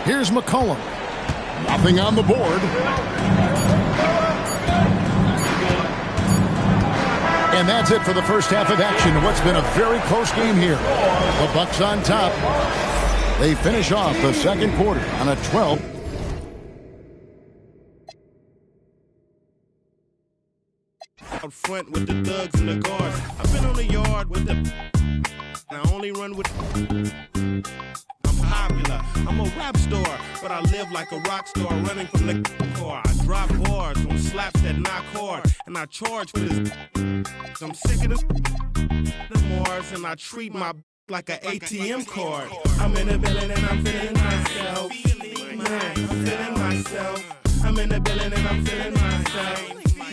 Here's McCollum. Nothing on the board. And that's it for the first half of action. What's been a very close game here. The Bucks on top. They finish off the second quarter on a 12. Out front with the thugs and the guards. I've been on the yard with the. I only run with. I'm popular. I'm a rap star, but I live like a rock star running from the car. I drop bars on slaps that knock hard, and I charge for this. I'm sick of the Mars, and I treat my like an ATM card. I'm in the building and I'm feeling myself. Man, I'm feeling myself. I'm in the building and I'm feeling myself.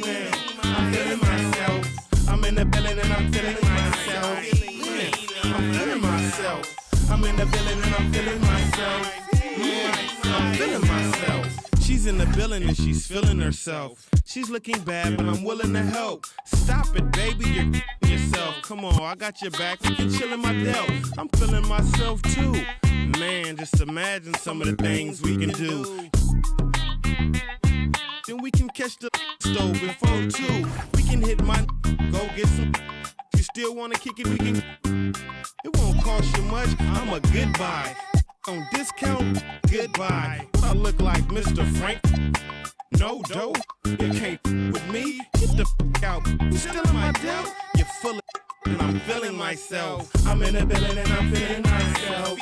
Man, I'm feeling myself. I'm in the building and I'm feeling myself. Man, I'm feeling myself. I'm in the building and I'm feeling myself. Man, I'm feeling myself. She's in the building and she's feeling herself. She's looking bad, but I'm willing to help. Stop it, baby, you're yourself. Come on, I got your back. We can chill in my delt. I'm feeling myself too. Man, just imagine some of the things we can do. Then we can catch the stove before 2. We can hit my go get some. If you still wanna kick it, we can. It won't cost you much. I'm a good buy. On discount, goodbye. I look like Mr. Frank. No dough, you can't with me. Get the out. You still in my delt? You're full of and I'm feeling myself. I'm in the building and I'm feeling myself.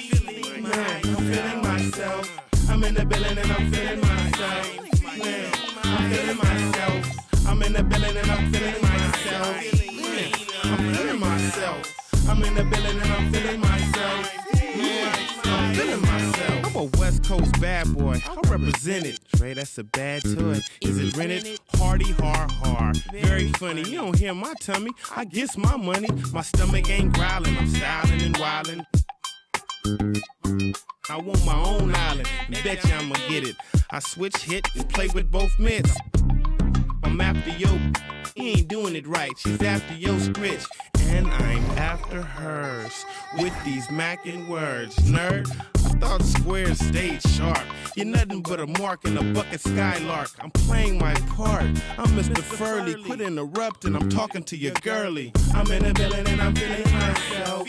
Man, I'm feeling myself. I'm in the building and I'm feeling myself. Man, I'm feeling myself. I'm in the building and I'm feeling myself. Man, I'm feeling myself. I'm in the building and I'm feeling myself. Man, I'm feeling myself. I'm a West Coast bad boy. I represent it. Trey, that's a bad toy. Is it rented? Hardy, hard. Very funny. You don't hear my tummy. I guess my money. My stomach ain't growling. I'm styling and wilding. I want my own island. Bet you I'ma get it. I switch hit and play with both mitts. I'm after yo. He ain't doing it right. She's after yo scritch. And I'm after hers. With these mackin' words. Nerd, I thought squares stayed sharp. You're nothing but a mark in a bucket skylark. I'm playing my part. I'm Mr. Furley. Quit interrupting. I'm talking to your girlie. I'm in the building and I'm feeling myself.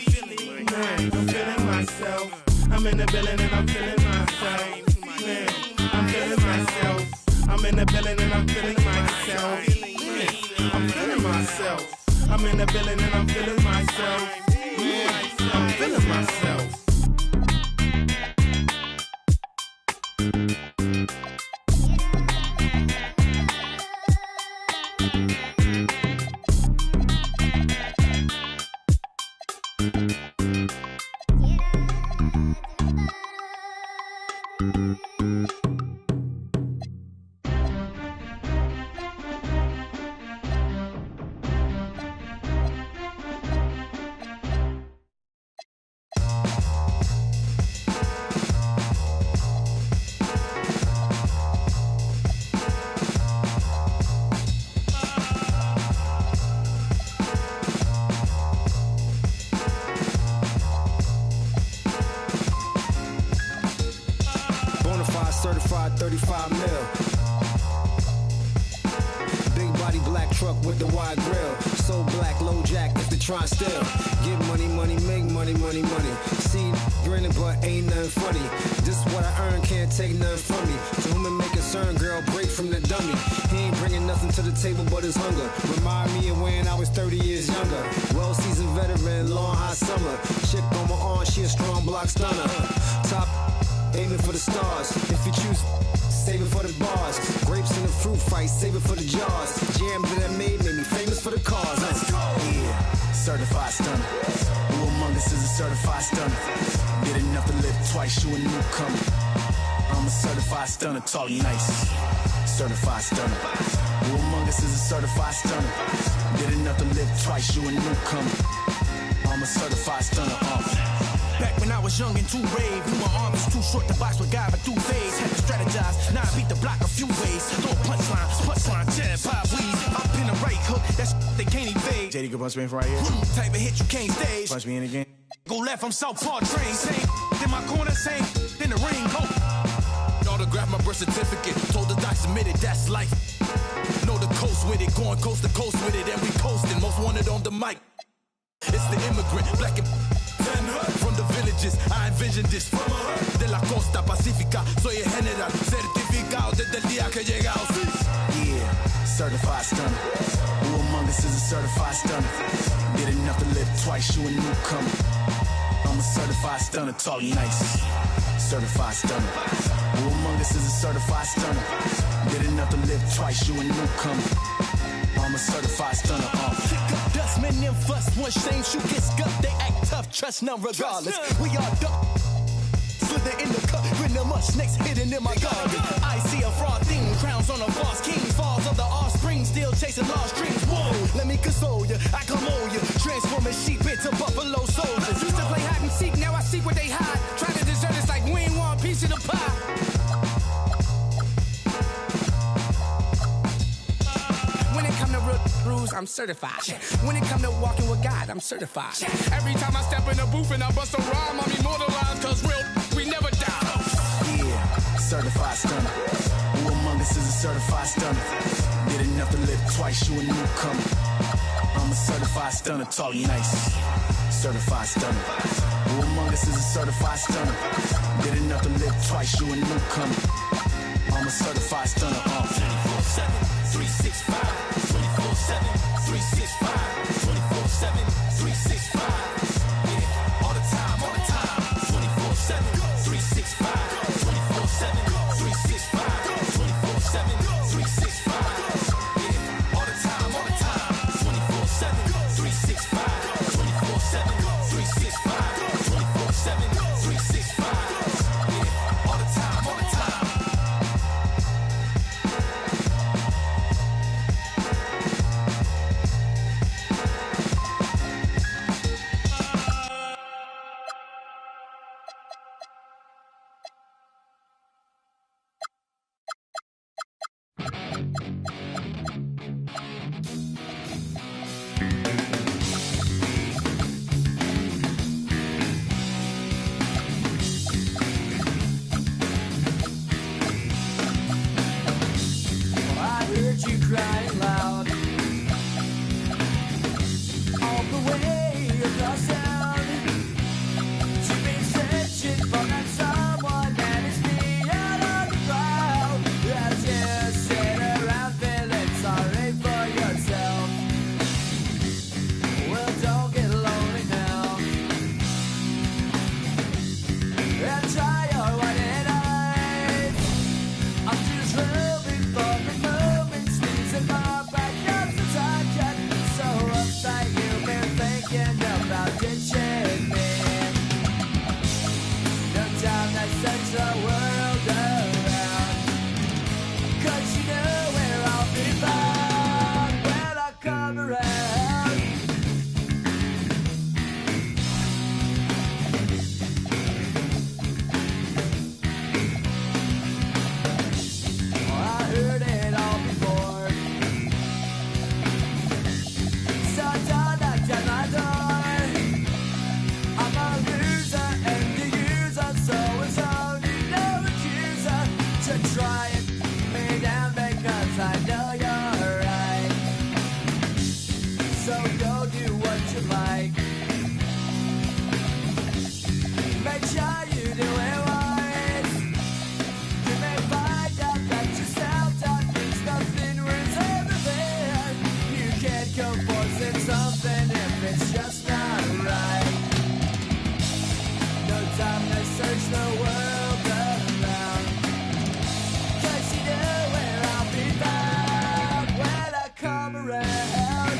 Man, I'm feeling myself. I'm in the building and I'm feeling myself. Man, I'm feeling myself. I'm in the building and I'm feeling myself. Man, I'm feeling myself. I'm in the building and I'm feeling myself. Man, I'm feeling myself. Certified 35 mil. Big body black truck with the wide grill. So black, low jack if they try still. Get money, make money. See, grinning but ain't nothing funny. This what I earn, can't take nothing from me. To whom it may concern, girl, break from the dummy. He ain't bringing nothing to the table but his hunger. Remind me of when I was 30 years younger. Well-seasoned veteran, long hot summer. Chick on my arm, she a strong block stunner. Top aiming for the stars. If you choose, save it for the bars. Grapes in the fruit fight, save it for the jars. Jams that I made me famous for the cars. Let's go. Yeah, certified stunner. Who among us is a certified stunner? Did enough to live twice, you a newcomer. I'm a certified stunner, talk nice. Certified stunner. Who among us is a certified stunner? Did enough to live twice, you a newcomer. I'm a certified stunner. Back when I was young and too brave, knew my arm was too short to box with God, but through phase, had to strategize. Now I beat the block a few ways. Throw a punchline, jab, pop weeds. Up in the right hook, that's they can't evade. JD can punch me in from right here. Type of hit you can't stage. Punch me in again. Go left, I'm Southpaw train. Same, then my corner, same, then the ring. Go. Photograph my birth certificate. Told the doc submitted, that's life. Know the coast with it, going coast to coast with it, and we coasting. Most wanted on the mic. It's the immigrant, black and from the villages. I envisioned this. De la costa pacífica, soy el general, certificado desde el día que he llegado. Yeah, certified stunner. Who among us is a certified stunner? Did enough to live twice, you a newcomer. I'm a certified stunner, talk nice. Certified stunner. Who among us is a certified stunner? Did enough to live twice, you a newcomer. I'm a certified stunner. Kick up dust, men them fuss. One shame, shoot get scuffed. They act tough, trust none regardless. We are dumb. Slither in the cup, grin them up, snakes hidden in my garden. I see a fraud thing, crowns on a false king. Falls of the offspring, still chasing lost dreams. Whoa, let me console you, I come on you. Transforming sheep into buffalo soldiers. Used to play hide and seek, now I seek what they hide. Trying to desert us like we ain't want a piece of the pie. When it come to real rules, I'm certified. When it come to walking with God, I'm certified. Every time I step in the booth and I bust a rhyme, I'm immortalized, cause real, we never die. Yeah, certified stunner. Who among us is a certified stunner? Did enough to live twice, you a newcomer. I'm a certified stunner, talk nice. Certified stunner. Who among us is a certified stunner? Did enough to live twice, you a newcomer. I'm a certified stunner. 24/7, 365. 24/7, 365. 24/7, 365. Yeah, all the time, all the time. 24/7, 365. 24/7, 365. 24/7, 365. Yeah, all the time, all the time. 24/7, 365. 24/7, 365. 24/7, 365. Yeah, all the time, all the time. I heard you crying loud all the way across town. You've been searching for that someone that is me out on the crowd. As you sit around feeling sorry for yourself. Well, don't get lonely now. And try your one and eyes. I'm just moving for the moment, squeezing my back up the time cut. So uptight you've been thinking about ditching me. No time to search the world around, 'cause you know where I'll be found when I come around. I heard it all before. So don't knock on my door. I'm a loser and the user, so it's only no accuser to try and keep me down because I know you're right. So go do what you like. Make sure you do it right. You may find out that yourself that means nothing worth everything. You can't go forcing something if it's just not right. No time to search the world around, 'cause you know where I'll be found when I come around.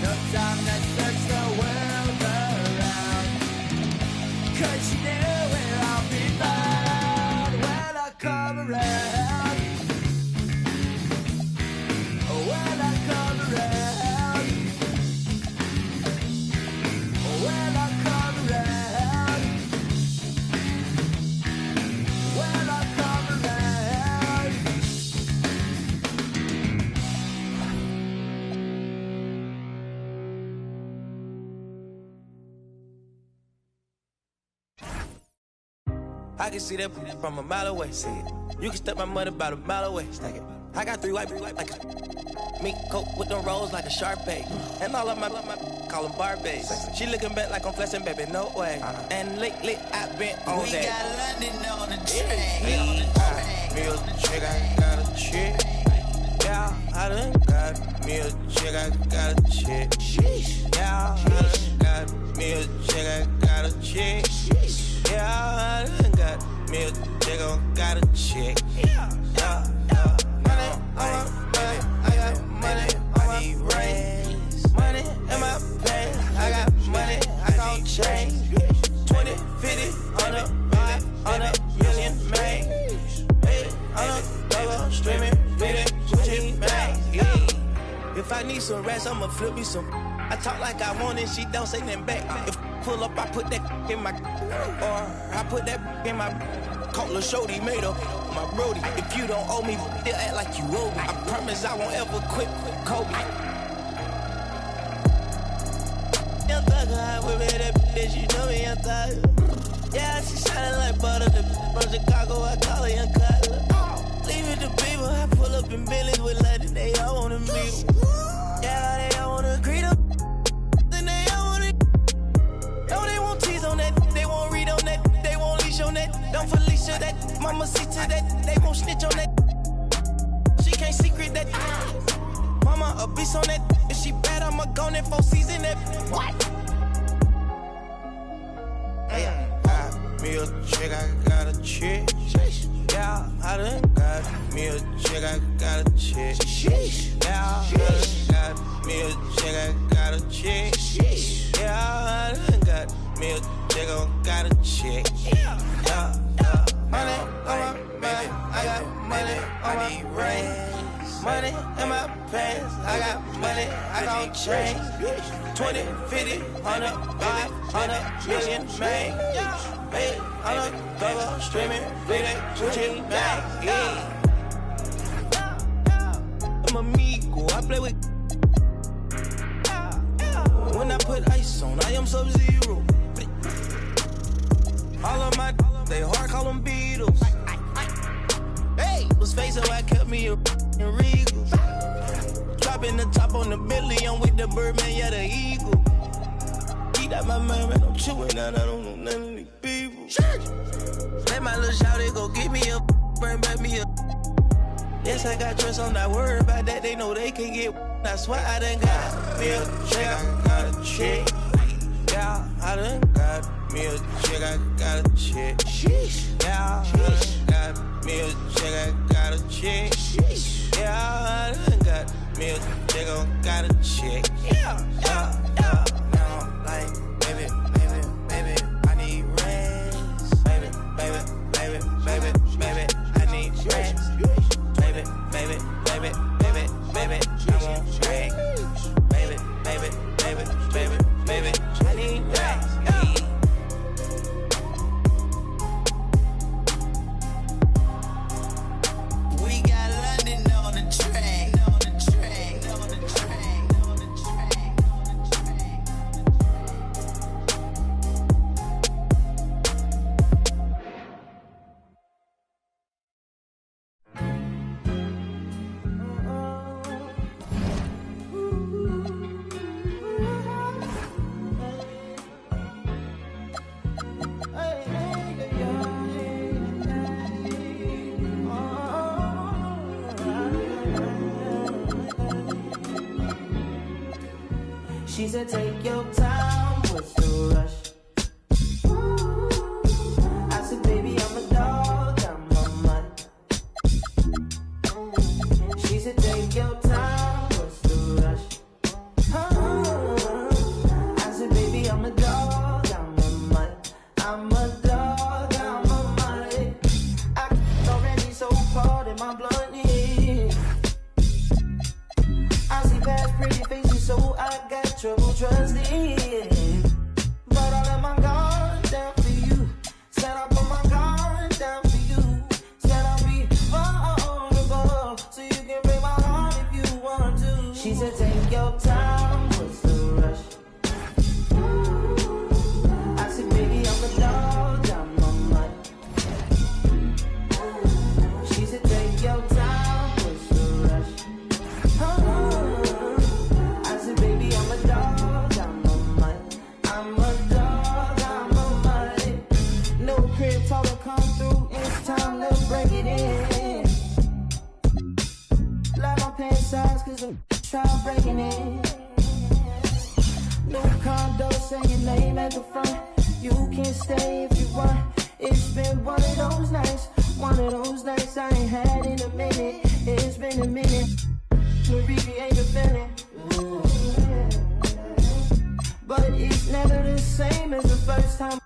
No time to search the world around, 'cause you know where I'll be found when I come around. When I come around. When I come around. I can see that from a mile away. See it. You can step my money about a mile away. Stack it. I got three white like a mink coat with them rolls like a Sharpay. And all of my call them Barbies. She looking back like I'm flexing, baby, no way. And lately I've been on we that. We got London on the train. Me a chick, I got a chick. Yeah, I done got me a chick, I got a chick. Yeah, I done got me a chick, I got a chick. Yeah, I done got me a chick, I got a chick. Yeah. I got money on my brains. Money in my pants. I got money, I can't change. 20, 50, 100, 500 million, man. 800 double streaming, reading, switching, man. If I need some rats, I'ma flip me some. I talk like I want it, she don't say nothing back. If pull up, I put that in my, or I put that in my. Cutler Shorty made up my Brody. If you don't owe me, they'll act like you owe me. I promise I won't ever quit Kobe. Young thugger, I whip it that bitch, you know me, young thugger. Yeah, she shining like butter. From Chicago, I call her young Cutler. Leave it to people, I pull up in Billy's with London, they all wanna meet. Yeah, they all wanna greet them. Then they all wanna. No, they won't tease on that, they won't read on that, they won't leash on that. Don't Felicia that, mama see to that, they won't snitch on that. She can't secret that. Mama a beast on that. If she bad, I'ma go in 4 season that. What? Me a chick, I got a chick. Yeah, I done got me a chick, I got a chick. Yeah, I done got me a chick, I got a chick. Yeah, I done got me a chick, I got a chick. Money on my back, I got money on my brain. Money in my pants, I got money, I gon' change. 20, 50, 100, 500 million, man. 800 double streaming, reading, switching, back. I'm amigo, I play with. When I put ice on, I am Sub-Zero. All of my, they hard, call them Beatles. Hey, was facing why I kept me a Regal. Dropping the top on the Bentley, I'm with the Birdman, yeah, the Eagle. Eat out my mind, man, I'm chewing out, I don't know none of these people. Let my little shawty go get me a, bring back me a. Yes, I got trust, I'm not worried about that, they know they can get. That's why I done got me a chick, I got a chick. Yeah, I done got me a chick, I got a chick. Yeah, I done got me a chick, I got a chick. Yeah, I done got me a chick, I got a chick. Yeah. Now, like, baby, I need rest. Baby, I need rest. Baby, I want rest. Baby, I need rest. We got London on the train. She said, take your time, what's the rush? I said, baby, I'm a dog, I'm a mutt. She said, take your time, what's the rush? I said, baby, I'm a dog, I'm a mutt. I'm a dog, I'm a mutt. I already so hard in my blood, yeah. I see past pretty faces, so I got trouble trusting. But I let my guard down for you. Said I put my guard down for you. Said I'll be vulnerable, so you can break my heart if you want to. She said, take your time, what's the rush? I said, baby, I'm a dog, I'm a mutt. say your name at the front. You can stay if you want. It's been one of those nights I ain't had in a minute. It's been a minute. Marie ain't a feeling. But it's never the same as the first time.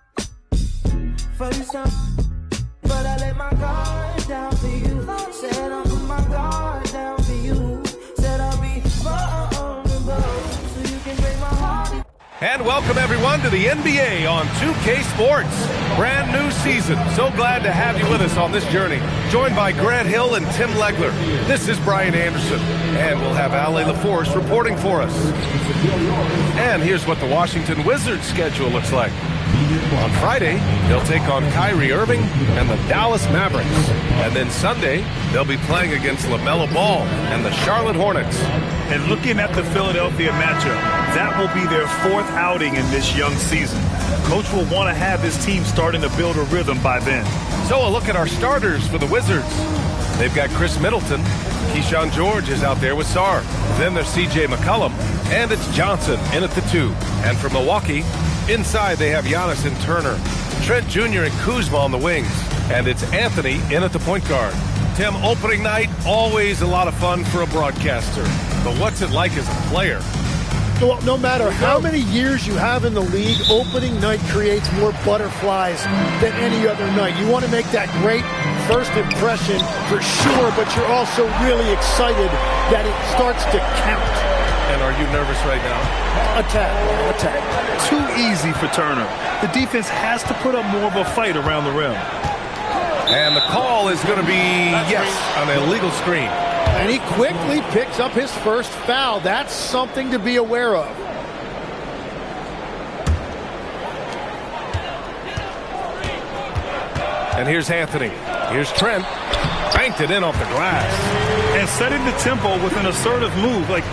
But I let my guard down for you. Said I'll put my guard down for you. Said I'll be vulnerable so you can break my heart. And welcome everyone to the NBA on 2K Sports. Brand new season. So glad to have you with us on this journey. Joined by Grant Hill and Tim Legler. This is Brian Anderson. And we'll have Ale LaForce reporting for us. And here's what the Washington Wizards schedule looks like. On Friday, they'll take on Kyrie Irving and the Dallas Mavericks. And then Sunday, they'll be playing against LaMelo Ball and the Charlotte Hornets. And looking at the Philadelphia matchup, that will be their fourth outing in this young season. Coach will want to have his team starting to build a rhythm by then. So a look at our starters for the Wizards. They've got Chris Middleton. Keyshawn George is out there with Sarr. Then there's C.J. McCollum. And it's Johnson in at the 2. And for Milwaukee, inside they have Giannis and Turner. Trent Jr. and Kuzma on the wings. And it's Anthony in at the point guard. Tim, opening night, always a lot of fun for a broadcaster. But what's it like as a player? Well, no matter how many years you have in the league, opening night creates more butterflies than any other night. You want to make that great first impression for sure, but you're also really excited that it starts to count. And are you nervous right now? A tad. Too easy for Turner. The defense has to put up more of a fight around the rim. And the call is going to be, yes, an illegal screen. And he quickly picks up his first foul. That's something to be aware of. And here's Anthony. Here's Trent. Banked it in off the glass. And setting the tempo with an assertive move. Like,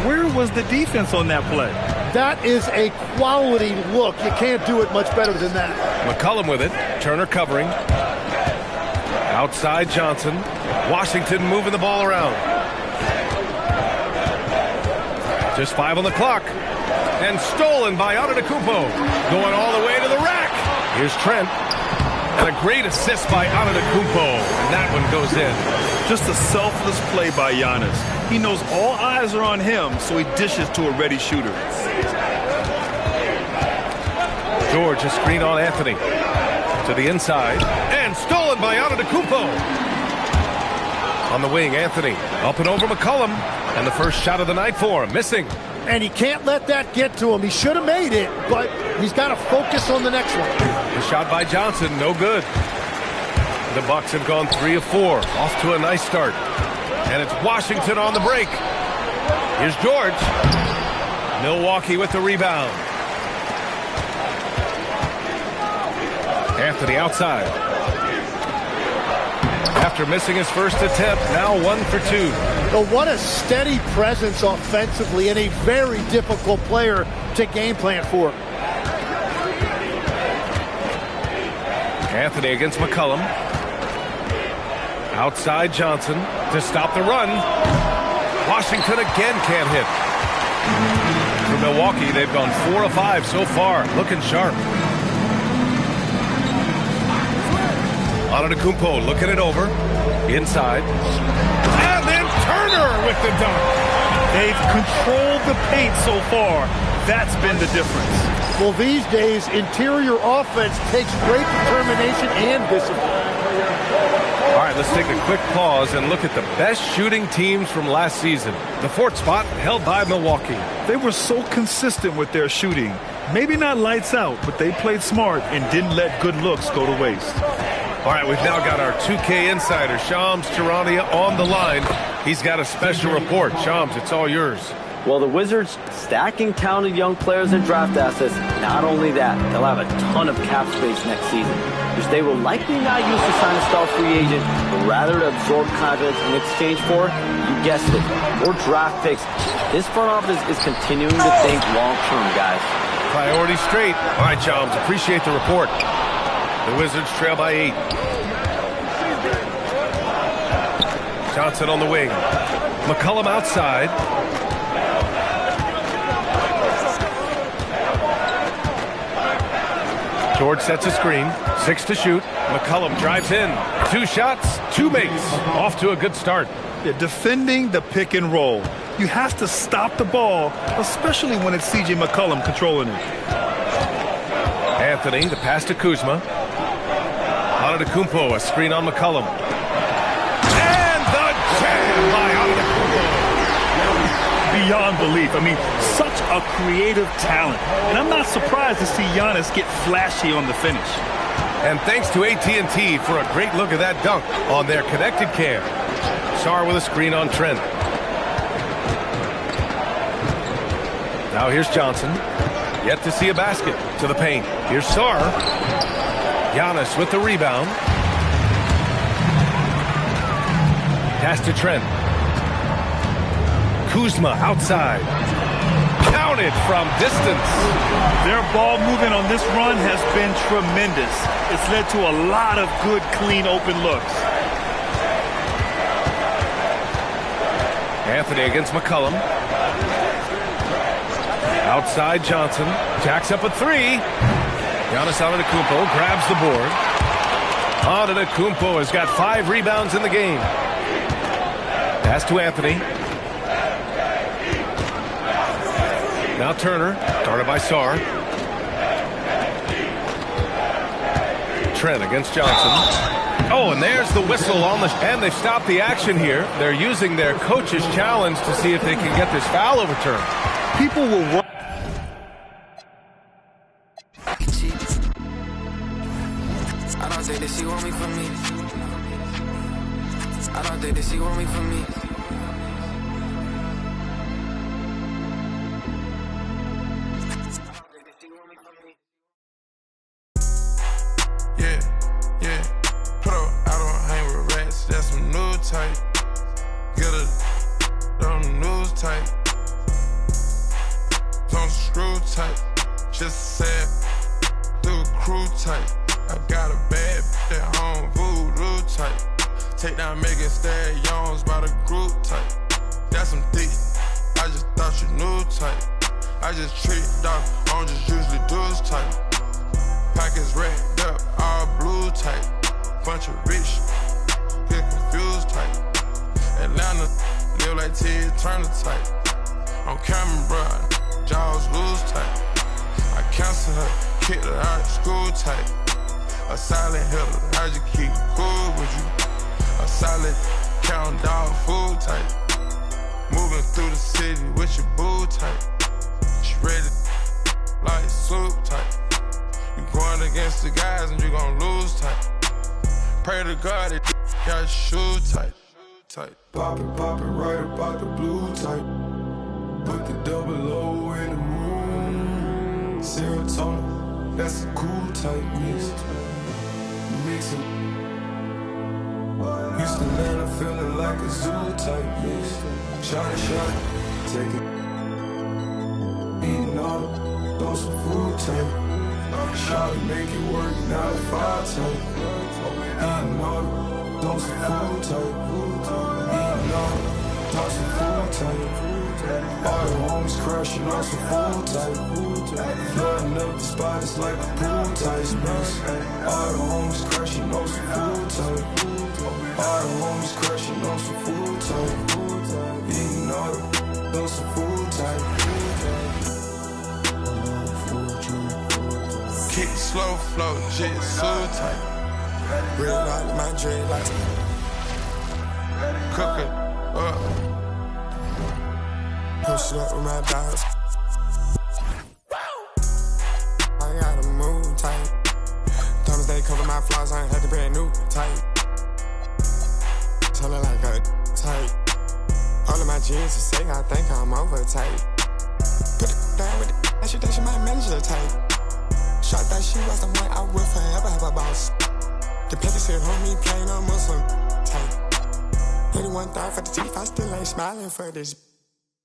where was the defense on that play? That is a quality look. You can't do it much better than that. McCollum with it. Turner covering. Outside Johnson. Washington moving the ball around. Just 5 on the clock. And stolen by Antetokounmpo. Going all the way to the rack. Here's Trent. And a great assist by Antetokounmpo. And that one goes in. Just a selfless play by Giannis. He knows all eyes are on him, so he dishes to a ready shooter. George, a screen on Anthony. To the inside. And stolen by Antetokounmpo. On the wing, Anthony. Up and over McCollum. And the first shot of the night for him. Missing. And he can't let that get to him. He should have made it, but he's got to focus on the next one. The shot by Johnson, no good. The Bucks have gone 3 of 4. Off to a nice start. And it's Washington on the break. Here's George. Milwaukee with the rebound. Anthony outside. After missing his first attempt, now 1 for 2. But what a steady presence offensively and a very difficult player to game plan for. Anthony against McCollum. Outside Johnson to stop the run. Washington again can't hit. For Milwaukee, they've gone 4 of 5 so far. Looking sharp. Antetokounmpo looking it over. Inside. And then Turner with the dunk. They've controlled the paint so far. That's been the difference. Well, these days, interior offense takes great determination and discipline. All right, let's take a quick pause and look at the best shooting teams from last season. The 4th spot held by Milwaukee. They were so consistent with their shooting. Maybe not lights out, but they played smart and didn't let good looks go to waste. All right, we've now got our 2K insider, Shams Charania, on the line. He's got a special report. Shams, it's all yours. Well, the Wizards stacking talented young players and draft assets. Not only that, they'll have a ton of cap space next season, which they will likely not use to sign a star free agent, but rather to absorb contracts in exchange for, you guessed it, more draft picks. This front office is continuing to think long-term, guys. Priority straight. All right, Shams, appreciate the report. The Wizards trail by 8. Johnson on the wing. McCollum outside. George sets a screen. 6 to shoot. McCollum drives in. 2 shots, 2 makes. Off to a good start. Yeah, defending the pick and roll. You have to stop the ball, especially when it's C.J. McCollum controlling it. Anthony, the pass to Kuzma. Antetokounmpo, a screen on McCollum. And the jam by Antetokounmpo. Beyond belief. I mean, such a creative talent. And I'm not surprised to see Giannis get flashy on the finish. And thanks to AT&T for a great look at that dunk on their connected cam. Sarr with a screen on Trent. Now here's Johnson. Yet to see a basket to the paint. Here's Sarr. Giannis with the rebound. Pass to Trent. Kuzma outside. Counted from distance. Their ball movement on this run has been tremendous. It's led to a lot of good, clean, open looks. Anthony against McCollum. Outside Johnson. Jacks up a 3. Giannis Antetokounmpo grabs the board. Antetokounmpo has got 5 rebounds in the game. Pass to Anthony. Now Turner, guarded by Sarr. Trent against Johnson. Oh, and there's the whistle on the... And they've stopped the action here. They're using their coach's challenge to see if they can get this foul overturned. People will... I don't think that she want me for me. I don't think that she want me for me. Yeah. Put up, I don't hang with rats. That's some new type. Get a on the news type. Don't screw type. Just said through crew type. I got a bad bitch at home, voodoo type. Take down Megan Stallions by the group type. That's some thick. I just thought you knew type. I just treat dog, I don't just usually do this type. Pockets racked up, all blue type. Bunch of rich, get confused type. Atlanta, live like Ted Turner type. On camera, bruh, jaws loose type. I cancel her, kicked her out of school type. A silent hitter, I just keep cool with you. A solid count dog food type. Moving through the city with your boo type. She ready like soup type. You going against the guys and you gon' lose type. Pray to God that got your shoe type. Poppin' right about the blue type. Put the double O in the room. Serotonin, that's a cool type mix. Mixin'. Houston, Atlanta, feeling like a zoo type mix. Shot, take it. Eating all the, throw some food type. Shot it, make it work, now the 5 type. Eating all the, throw some food type. Eating all the, throw some food type. All the homies crashing on some food type. Flooding up the spot, it's like a pool type mix. All the homies crashing on some food type. All the homies crashing on some food type. Eating all the, throw some food type. Kick slow flow, jit so tight. Real out my dread like cook it up. Push it up with my dogs. I gotta move tight. Thomas they cover my flaws, I ain't had to brand new tight. Tell her like a tight. All of my jeans to say I think I'm over tight. Put it down with it, she think she might manage the tight. Shot that she was the one I will forever have a boss. The paper said, homie, plain on Muslim tight. 81 thought for the teeth, I still ain't smiling for this.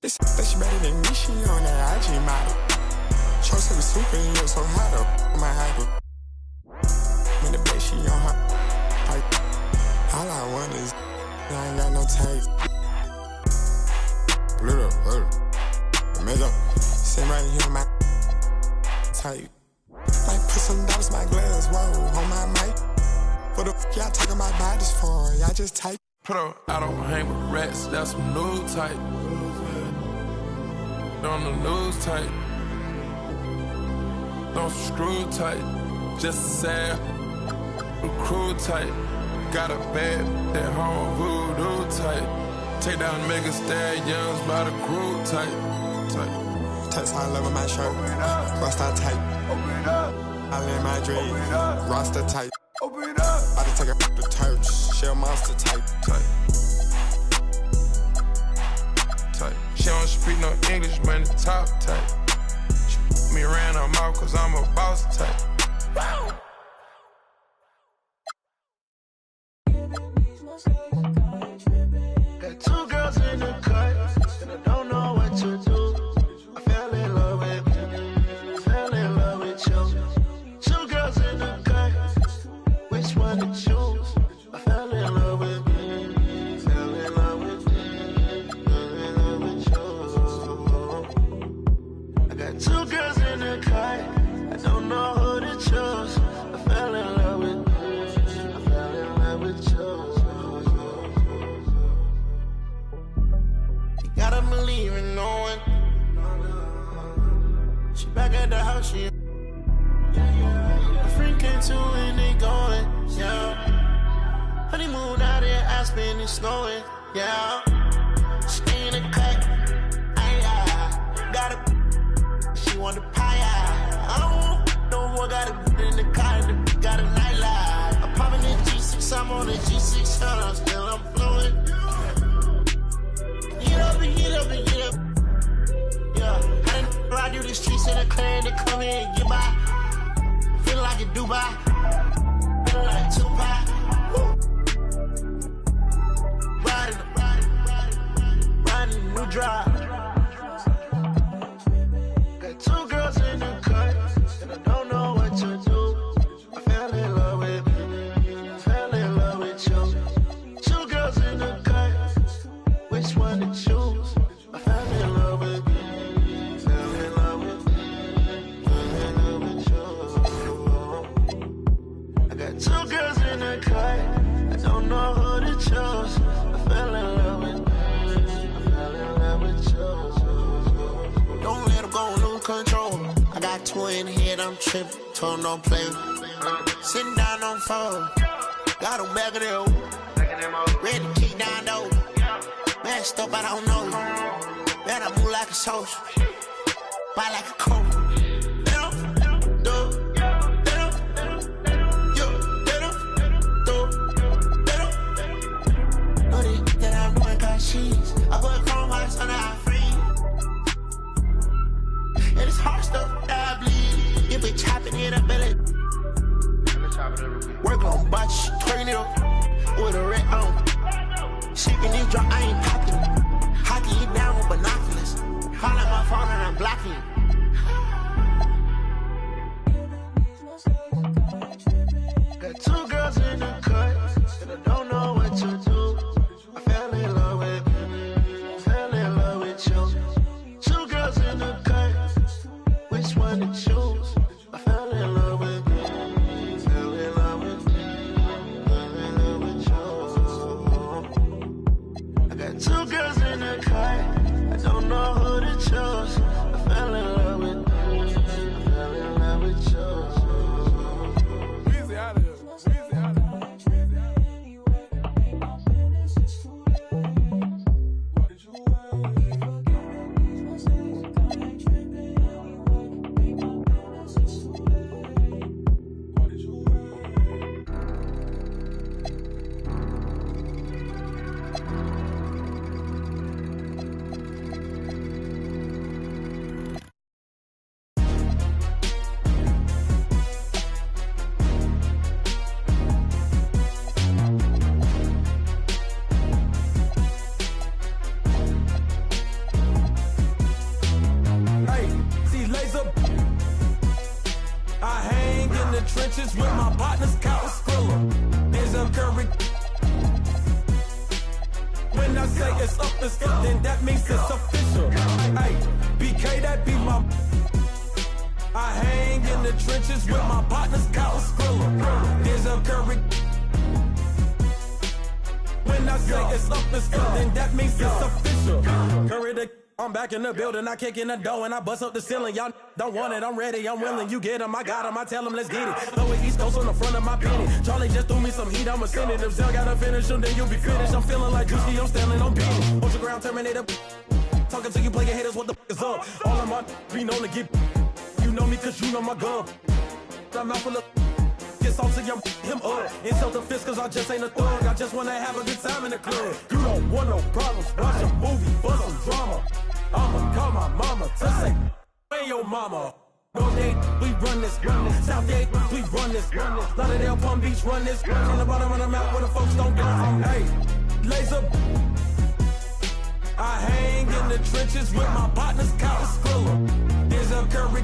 This that she better than me, she on that IG model. Chose to be super and you're so hot up on my high. When the bass, she on her pipe. All I want is, I ain't got no tape. Measure, sit right here on my type. Might put $20 my glass, whoa, on my mic. For the y'all talking about bodies for? Y'all just type. Put up, I don't hang with rats, that's some new type. On the news type. Don't screw tight, just sad, crew tight. Got a bad, that home voodoo tight. Take down mega stallions by the crew tight. Text high level my shirt, Rockstar tight. I live my dream, roster tight. About to take a the church, shell monster tight. She don't speak no English, man, the top tight. She me around her mouth cause I'm a boss type. Got two girls in the cut, and I don't know what to do. I fell in love with you, fell in love with you. Two girls in the cut, which one to choose? I fell in love with you, fell in love with you, fell in love with you. I got two girls in the cut, I don't know who to choose. I fell in love with you, I fell in love with you. Gotta believe in no one. She back at the house, she. A friend came to and they going, yeah. Honeymoon out in Aspen, it's snowing, yeah. She in the cut, got a. She want the pie, I don't know what got a in the car, got a nightlight. I'm popping the G6, I'm on the G6, I'm still I'm flowing. Get up and get up and get up. Yeah, I done ride through the streets in a clan to come here and get by. Feel like a Dubai, feel like Tupac. Riding a new drive. Got two girls in the cut, and I don't know what to do. I fell in love with you, fell in love with you. Two girls in the cut, which one to choose? I fell in love with you, fell in love with you, fell in love with you. I got two girls in the cut, I don't know who to choose. I fell in love with you, I fell in love with you. Don't let them go, lose control. I got two in the head, I'm tripping, told them don't play. Sitting down on phone, got them back of their ready to kick down though. Messed up, I don't know. Man, I move like a soldier, buy like a coat. That I'm doing got cheese. I put chrome hearts on the free. And it's hard stuff that I bleed. If we chopping it up, belly. Work on botch, turn it up with a red on. Shaking this drop, I ain't popping. Hockey you down with binoculars. Call out my phone and I'm blocking. Got two girls in the cut, and I don't know what to do. I fell in love with you, fell in love with you. Two girls in the cut, which one to choose? I fell in love with you, fell in love with you, fell in love with you. I got two girls in the cut, I don't know who to choose. I fell in love with you, I fell in love with you. Easy out of here. Easy out of here. trenches with my partners, Cow Skrilla. There's a curry. When I say it's up, then that means it's official. Hey, BK, that be my. I hang in the the trenches with my partners, Kyle Skrilla. There's a Curry. When I say it's up, it's up, then that means it's official. Curry the I'm back in the building, I kick in the door and I bust up the ceiling. Y'all don't want it, I'm ready, I'm willing. You get him, I got him, I tell him, let's get it. Throw it East Coast on the front of my penny. Charlie just threw me some heat, I'ma send it. If Zell gotta finish him, then you'll be finished. I'm feeling like Juicy, I'm standing on penny. Ocean ground Terminator. Talking to you player haters, what the f is up? All of my be known to get. You know me cause you know my gun. I'm out full of. Get salty, I'm him up. In self-defense cause I just ain't a thug. I just wanna have a good time in the club. You don't want no problems, watch a movie, for some drama. I'ma call my mama to say, hey your mama. North Day, we run this. South Day, we run this. Lauderdale, Palm Beach, run this. On the bottom of the map where the folks don't go. Hey, laser. I hang in the trenches with my partners, Kyle Skrilla. There's a Curry.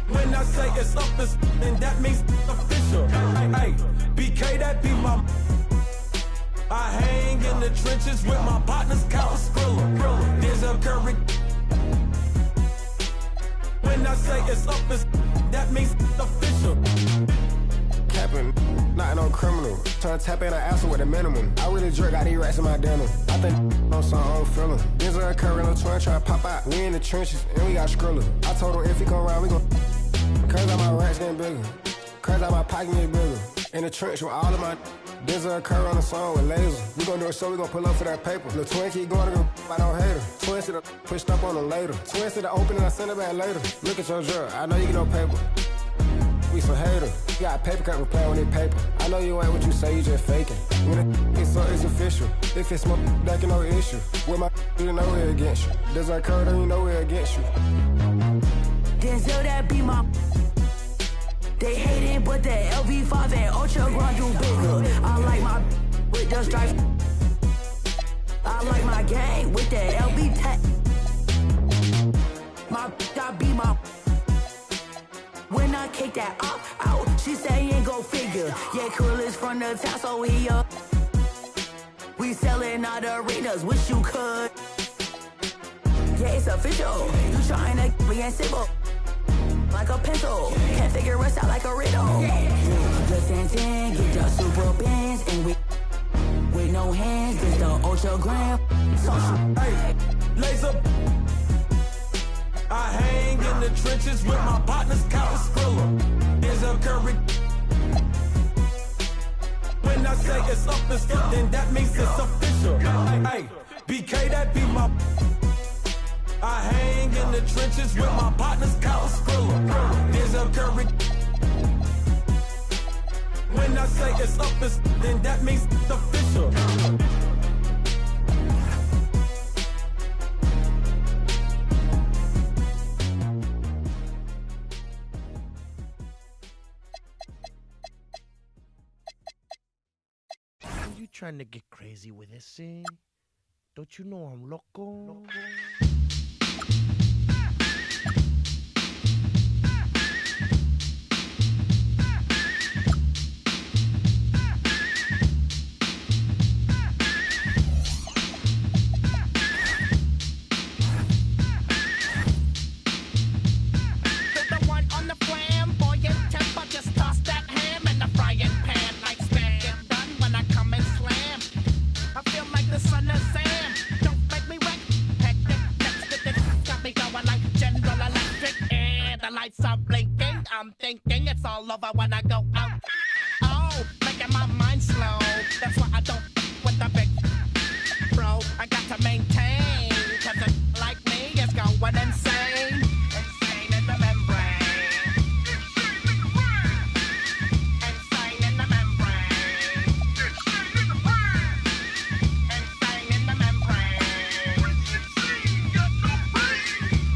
When I say it's up, it's then that means official. Hey, BK, that be my. I hang in the trenches with my partners, Kyle Skrilla. There's a Curry. When I say it's up, it's that means official. Capping, not no criminal. Trying to tap in an asshole with a minimum. I really jerk out these rats in my denim. I think on some own feeling. There's a Curry no twin trying to pop out. We in the trenches and we got Skrilla. I told him if he come around, we gon' curse out my rats getting bigger. Curse out my pocket getting bigger. In the trench with all of my. There's a Curry on the song with laser. We gon' do a show, we gon' pull up for that paper. The twin keep going to go, I don't hate her. Twins to the pushed up on them later. Twins to the open and I send it back later. Look at your jerk, I know you get no paper. We some hater. You got a paper cut, we play on that paper. I know you ain't what you say, you just faking. When it's so, it's official. If it's smoke, that can no issue. With my you know we're against you. There's a Curry, then you know we're against you. Denzel, that be my. They hate it, but the LV5 and Ultra Grand do bigger. I like my with the stripes. I like my gang with the LB tech. My I be my. When I kick that out, she say ain't go figure. Yeah, Krill is from the town, so he up. We selling out arenas, wish you could. Yeah, it's official. You trying to be in civil. Like a pencil, can't figure us out like a riddle. Just 10, get your super bands, and with no hands, get the Ultra Gram. Hey, laser. I hang in the trenches with my partners, Kyle Skrilla. There's a Curry. When I say it's up, it's up, then that means it's official. Hey, BK, that be my. I hang in the trenches with my partners, Kyle Skrilla. There's a Curry. When I say it's up, it's then that means it's official. Are you trying to get crazy with this, eh? Don't you know I'm loco? I'm thinking it's all over when I go out. Oh, making my mind slow. That's why I don't with the big bro. I got to maintain, cause a like me is going insane. Insane in the membrane. Insane in the membrane. Insane in the membrane.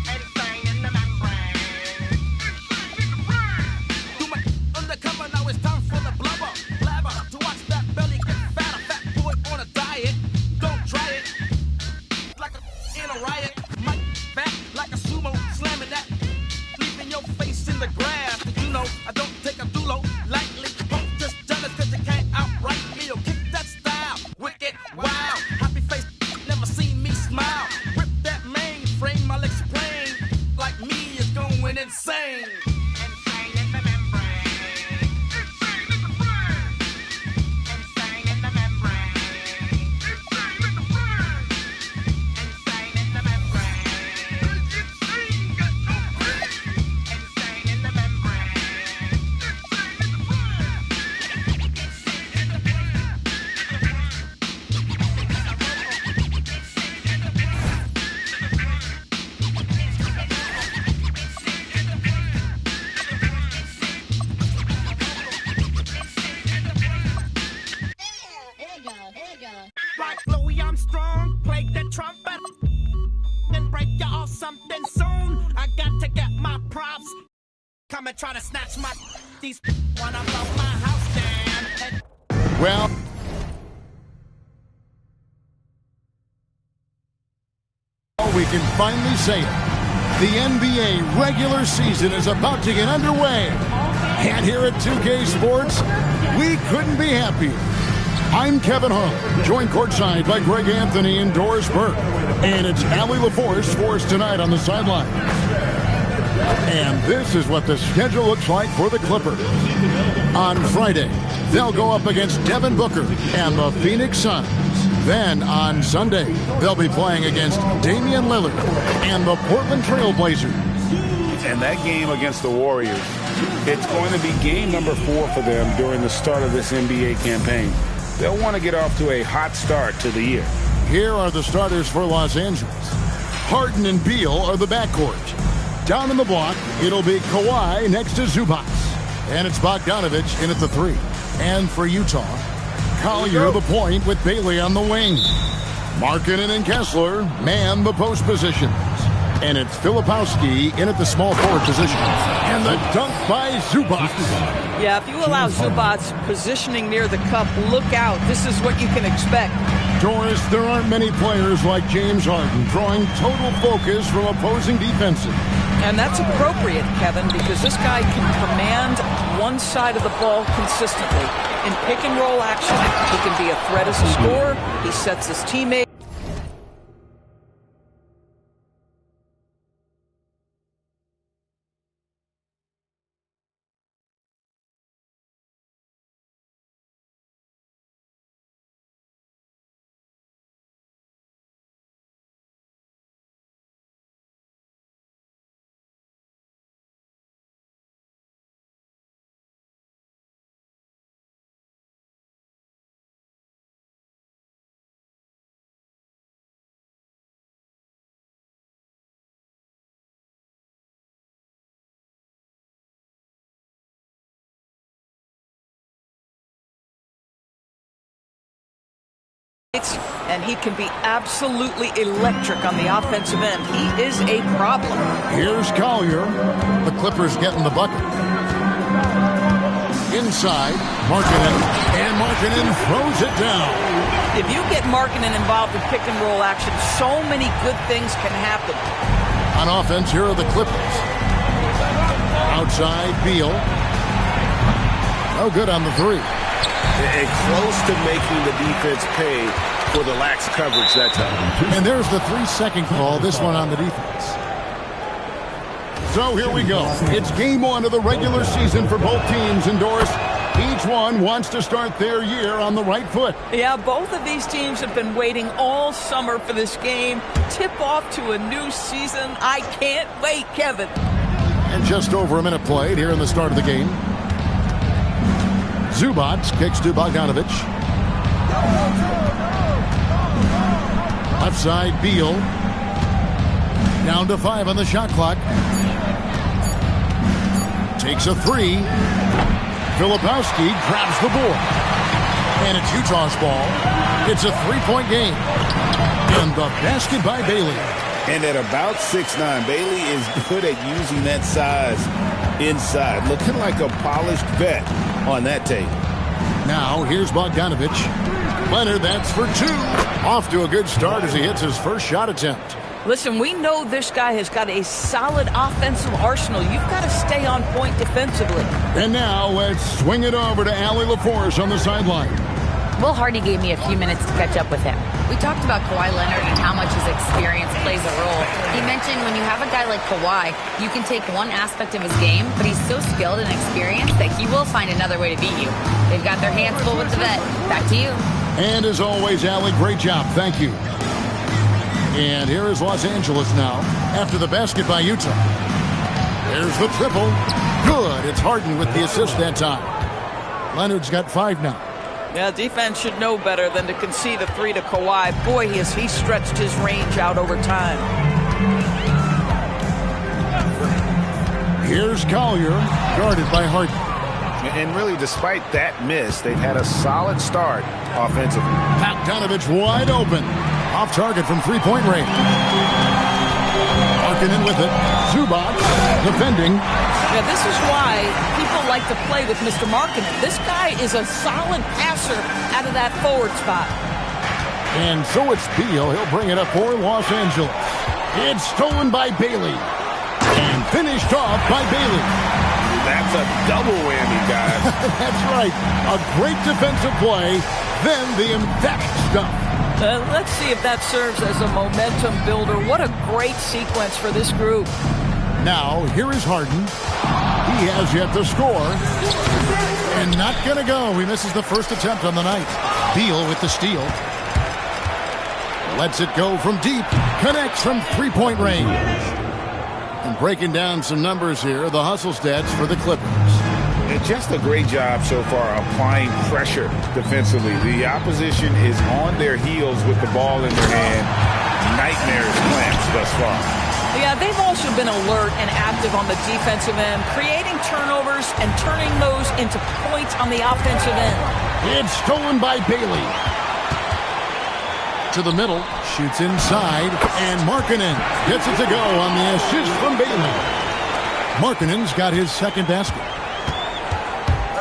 Insane in the membrane. Undercover, now it's time for the blubber. Blabber, to watch that belly get fatter. Fat boy on a diet, don't try it. Like a in a riot, might fat like a insane. Like Louis Armstrong, play the trumpet and break you off something soon. I got to get my props. Come and try to snatch my these when I blow my house down. Well, we can finally say it. The NBA regular season is about to get underway. And here at 2K Sports, we couldn't be happier. I'm Kevin Harlan, joined courtside by Greg Anthony and Doris Burke. And it's Allie LaForce for us tonight on the sideline. And this is what the schedule looks like for the Clippers. On Friday, they'll go up against Devin Booker and the Phoenix Suns. Then on Sunday, they'll be playing against Damian Lillard and the Portland Trail Blazers. And that game against the Warriors, it's going to be game number 4 for them during the start of this NBA campaign. They'll want to get off to a hot start to the year. Here are the starters for Los Angeles. Harden and Beal are the backcourt. Down in the block, it'll be Kawhi next to Zubac. And it's Bogdanovich in at the 3. And for Utah, Collier the point with Bailey on the wing. Markkanen and Kessler man the post positions. And it's Filipowski in at the small forward position. And the dunk by Zubac. Yeah, if you allow Zubac's positioning near the cup, look out. This is what you can expect. Doris, there aren't many players like James Harden drawing total focus from opposing defenses. And that's appropriate, Kevin, because this guy can command one side of the ball consistently. In pick and roll action, he can be a threat as a scorer. He sets his teammates. And he can be absolutely electric on the offensive end. He is a problem. Here's Collier. The Clippers getting the bucket. Inside, Markkanen. And Markkanen throws it down. If you get Markkanen involved in pick and roll action, so many good things can happen. On offense, here are the Clippers. Outside, Beal. No good on the 3. And close to making the defense pay for the lax coverage that time. And there's the 3-second call, this one on the defense. So here we go. It's game 1 of the regular season for both teams. And Doris, each one wants to start their year on the right foot. Yeah, both of these teams have been waiting all summer for this game. Tip off to a new season. I can't wait, Kevin. And just over a minute played here in the start of the game. Zubac kicks to Bogdanovich. Left side, Beal. Down to 5 on the shot clock. Takes a 3. Filipowski grabs the board. And it's Utah's ball. It's a 3-point game. And the basket by Bailey. And at about 6'9", Bailey is good at using that size inside. Looking like a polished vet on that tape. Now, here's Bogdanovich. Leonard, that's for 2. Off to a good start as he hits his first shot attempt. Listen, we know this guy has got a solid offensive arsenal. You've got to stay on point defensively. And now let's swing it over to Allie LaForce on the sideline. Will Hardy gave me a few minutes to catch up with him. We talked about Kawhi Leonard and how much his experience plays a role. He mentioned when you have a guy like Kawhi, you can take one aspect of his game, but he's so skilled and experienced that he will find another way to beat you. They've got their hands full with the vet. Back to you. And as always, Allie, great job. Thank you. And here is Los Angeles now after the basket by Utah. There's the triple. Good. It's Harden with the assist that time. Leonard's got 5 now. Yeah, defense should know better than to concede a 3 to Kawhi. Boy, he stretched his range out over time. Here's Collier, guarded by Harden. And really, despite that miss, they've had a solid start offensively. Bogdanovich wide open. Off target from three-point range. Markkanen with it. Zubac defending. Yeah, this is why people like to play with Mr. Markkanen. This guy is a solid passer out of that forward spot. And so it's Beal. He'll bring it up for Los Angeles. It's stolen by Bailey. And finished off by Bailey. That's a double whammy, guys. That's right. A great defensive play, then the emphatic stuff. Let's see if that serves as a momentum builder. What a great sequence for this group. Now, here is Harden. He has yet to score. And not going to go. He misses the first attempt on the night. Beal with the steal. Lets it go from deep. Connects from three-point range. And breaking down some numbers here, the hustle stats for the Clippers. And just a great job so far applying pressure defensively. The opposition is on their heels with the ball in their hand. Nightmares clamps thus far. Yeah, they've also been alert and active on the defensive end, creating turnovers and turning those into points on the offensive end. It's stolen by Bailey. To the middle, shoots inside, and Markkanen gets it to go on the assist from Bailey. Markkanen's got his second basket.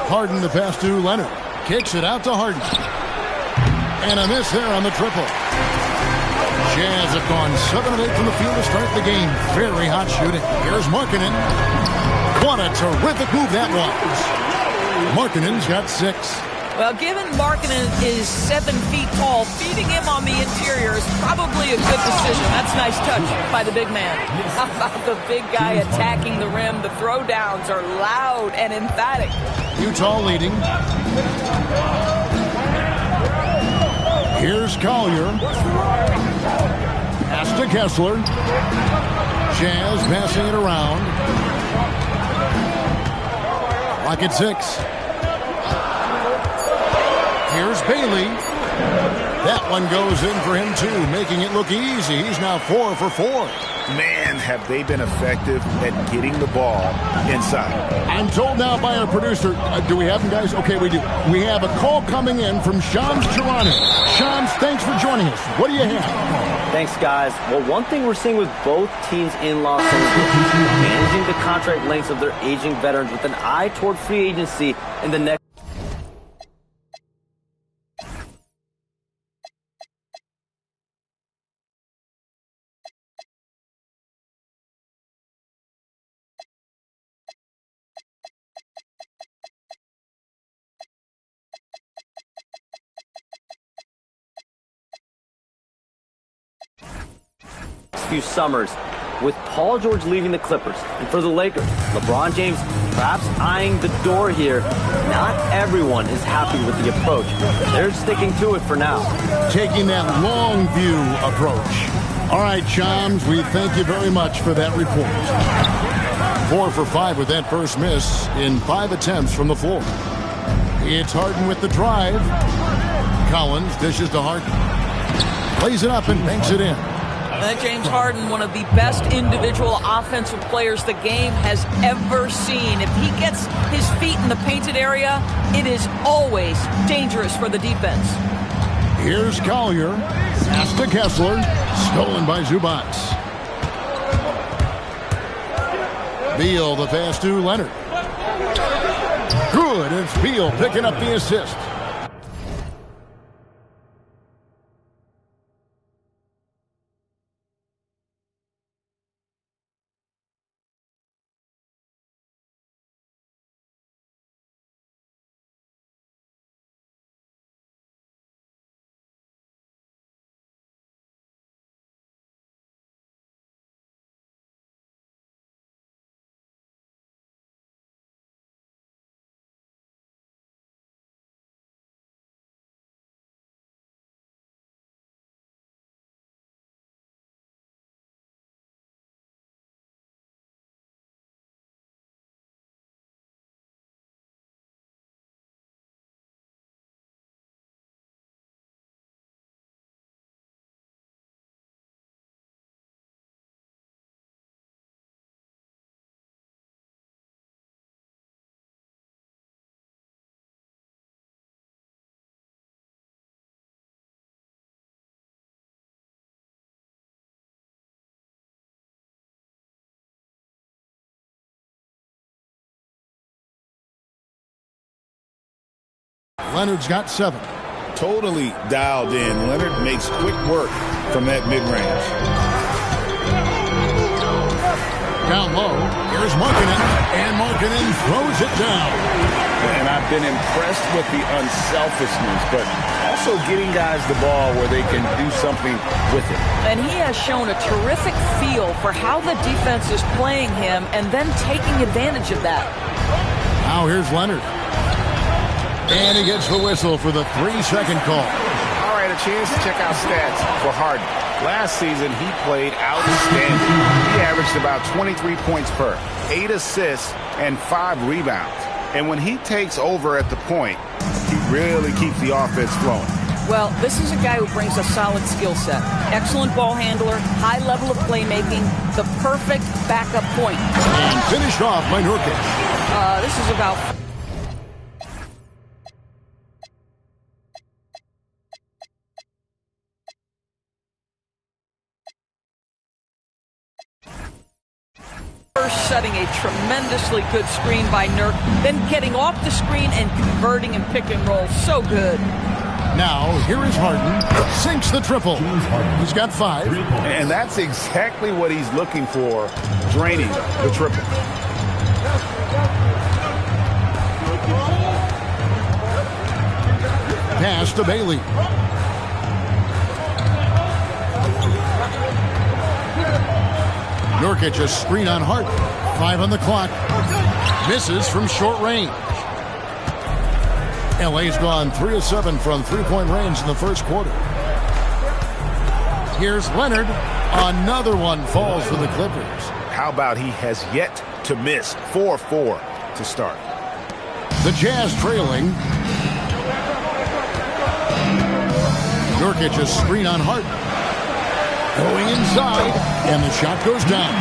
Harden the pass to Leonard. Kicks it out to Harden. And a miss there on the triple. Jazz have gone 7 of 8 from the field to start the game. Very hot shooting. Here's Markkanen. What a terrific move that was. Markkanen's got 6. Well, given Markkanen is 7 feet tall, feeding him on the interior is probably a good decision. That's a nice touch by the big man. How about the big guy attacking the rim? The throwdowns are loud and emphatic. Utah leading. Here's Collier. Pass to Kessler. Jazz passing it around. Clock at 6. Here's Bailey. That one goes in for him, too, making it look easy. He's now 4 for 4. Man, have they been effective at getting the ball inside. I'm told now by our producer, do we have him, guys? Okay, we do. We have a call coming in from Shams Charania. Shams, thanks for joining us. What do you have? Thanks, guys. Well, one thing we're seeing with both teams in Los Angeles, managing the contract lengths of their aging veterans with an eye toward free agency in the next. Few summers, with Paul George leaving the Clippers. And for the Lakers, LeBron James perhaps eyeing the door here. Not everyone is happy with the approach. They're sticking to it for now. Taking that long view approach. All right, Shams, we thank you very much for that report. 4 for 5 with that first miss in 5 attempts from the floor. It's Harden with the drive. Collins dishes to Harden. Plays it up and banks it in. James Harden, one of the best individual offensive players the game has ever seen. If he gets his feet in the painted area, it is always dangerous for the defense. Here's Collier. Pass to Kessler. Stolen by Zubac. Beal the pass to Leonard. Good. It's Beal picking up the assist. Leonard's got 7. Totally dialed in. Leonard makes quick work from that mid-range. Down low, here's Markkanen, and Markkanen throws it down. And I've been impressed with the unselfishness, but also getting guys the ball where they can do something with it. And he has shown a terrific feel for how the defense is playing him and then taking advantage of that. Now here's Leonard. And he gets the whistle for the 3-second call. All right, a chance to check out stats for Harden. Last season, he played outstanding. He averaged about 23 points per, 8 assists, and 5 rebounds. And when he takes over at the point, he really keeps the offense flowing. Well, this is a guy who brings a solid skill set. Excellent ball handler, high level of playmaking, the perfect backup point. And finished off by Nurkic. This is about... First setting a tremendously good screen by Nurk, then getting off the screen and converting and pick and roll. So good. Now, here is Harden. Sinks the triple. He's got 5. And that's exactly what he's looking for, draining the triple. Pass to Bailey. Nurkic a screen on Hart. 5 on the clock. Misses from short range. LA's gone 3 of 7 from three-point range in the first quarter. Here's Leonard. Another one falls for the Clippers. How about he has yet to miss? 4-4 to start. The Jazz trailing. Nurkic a screen on Hart. Going inside, and the shot goes down.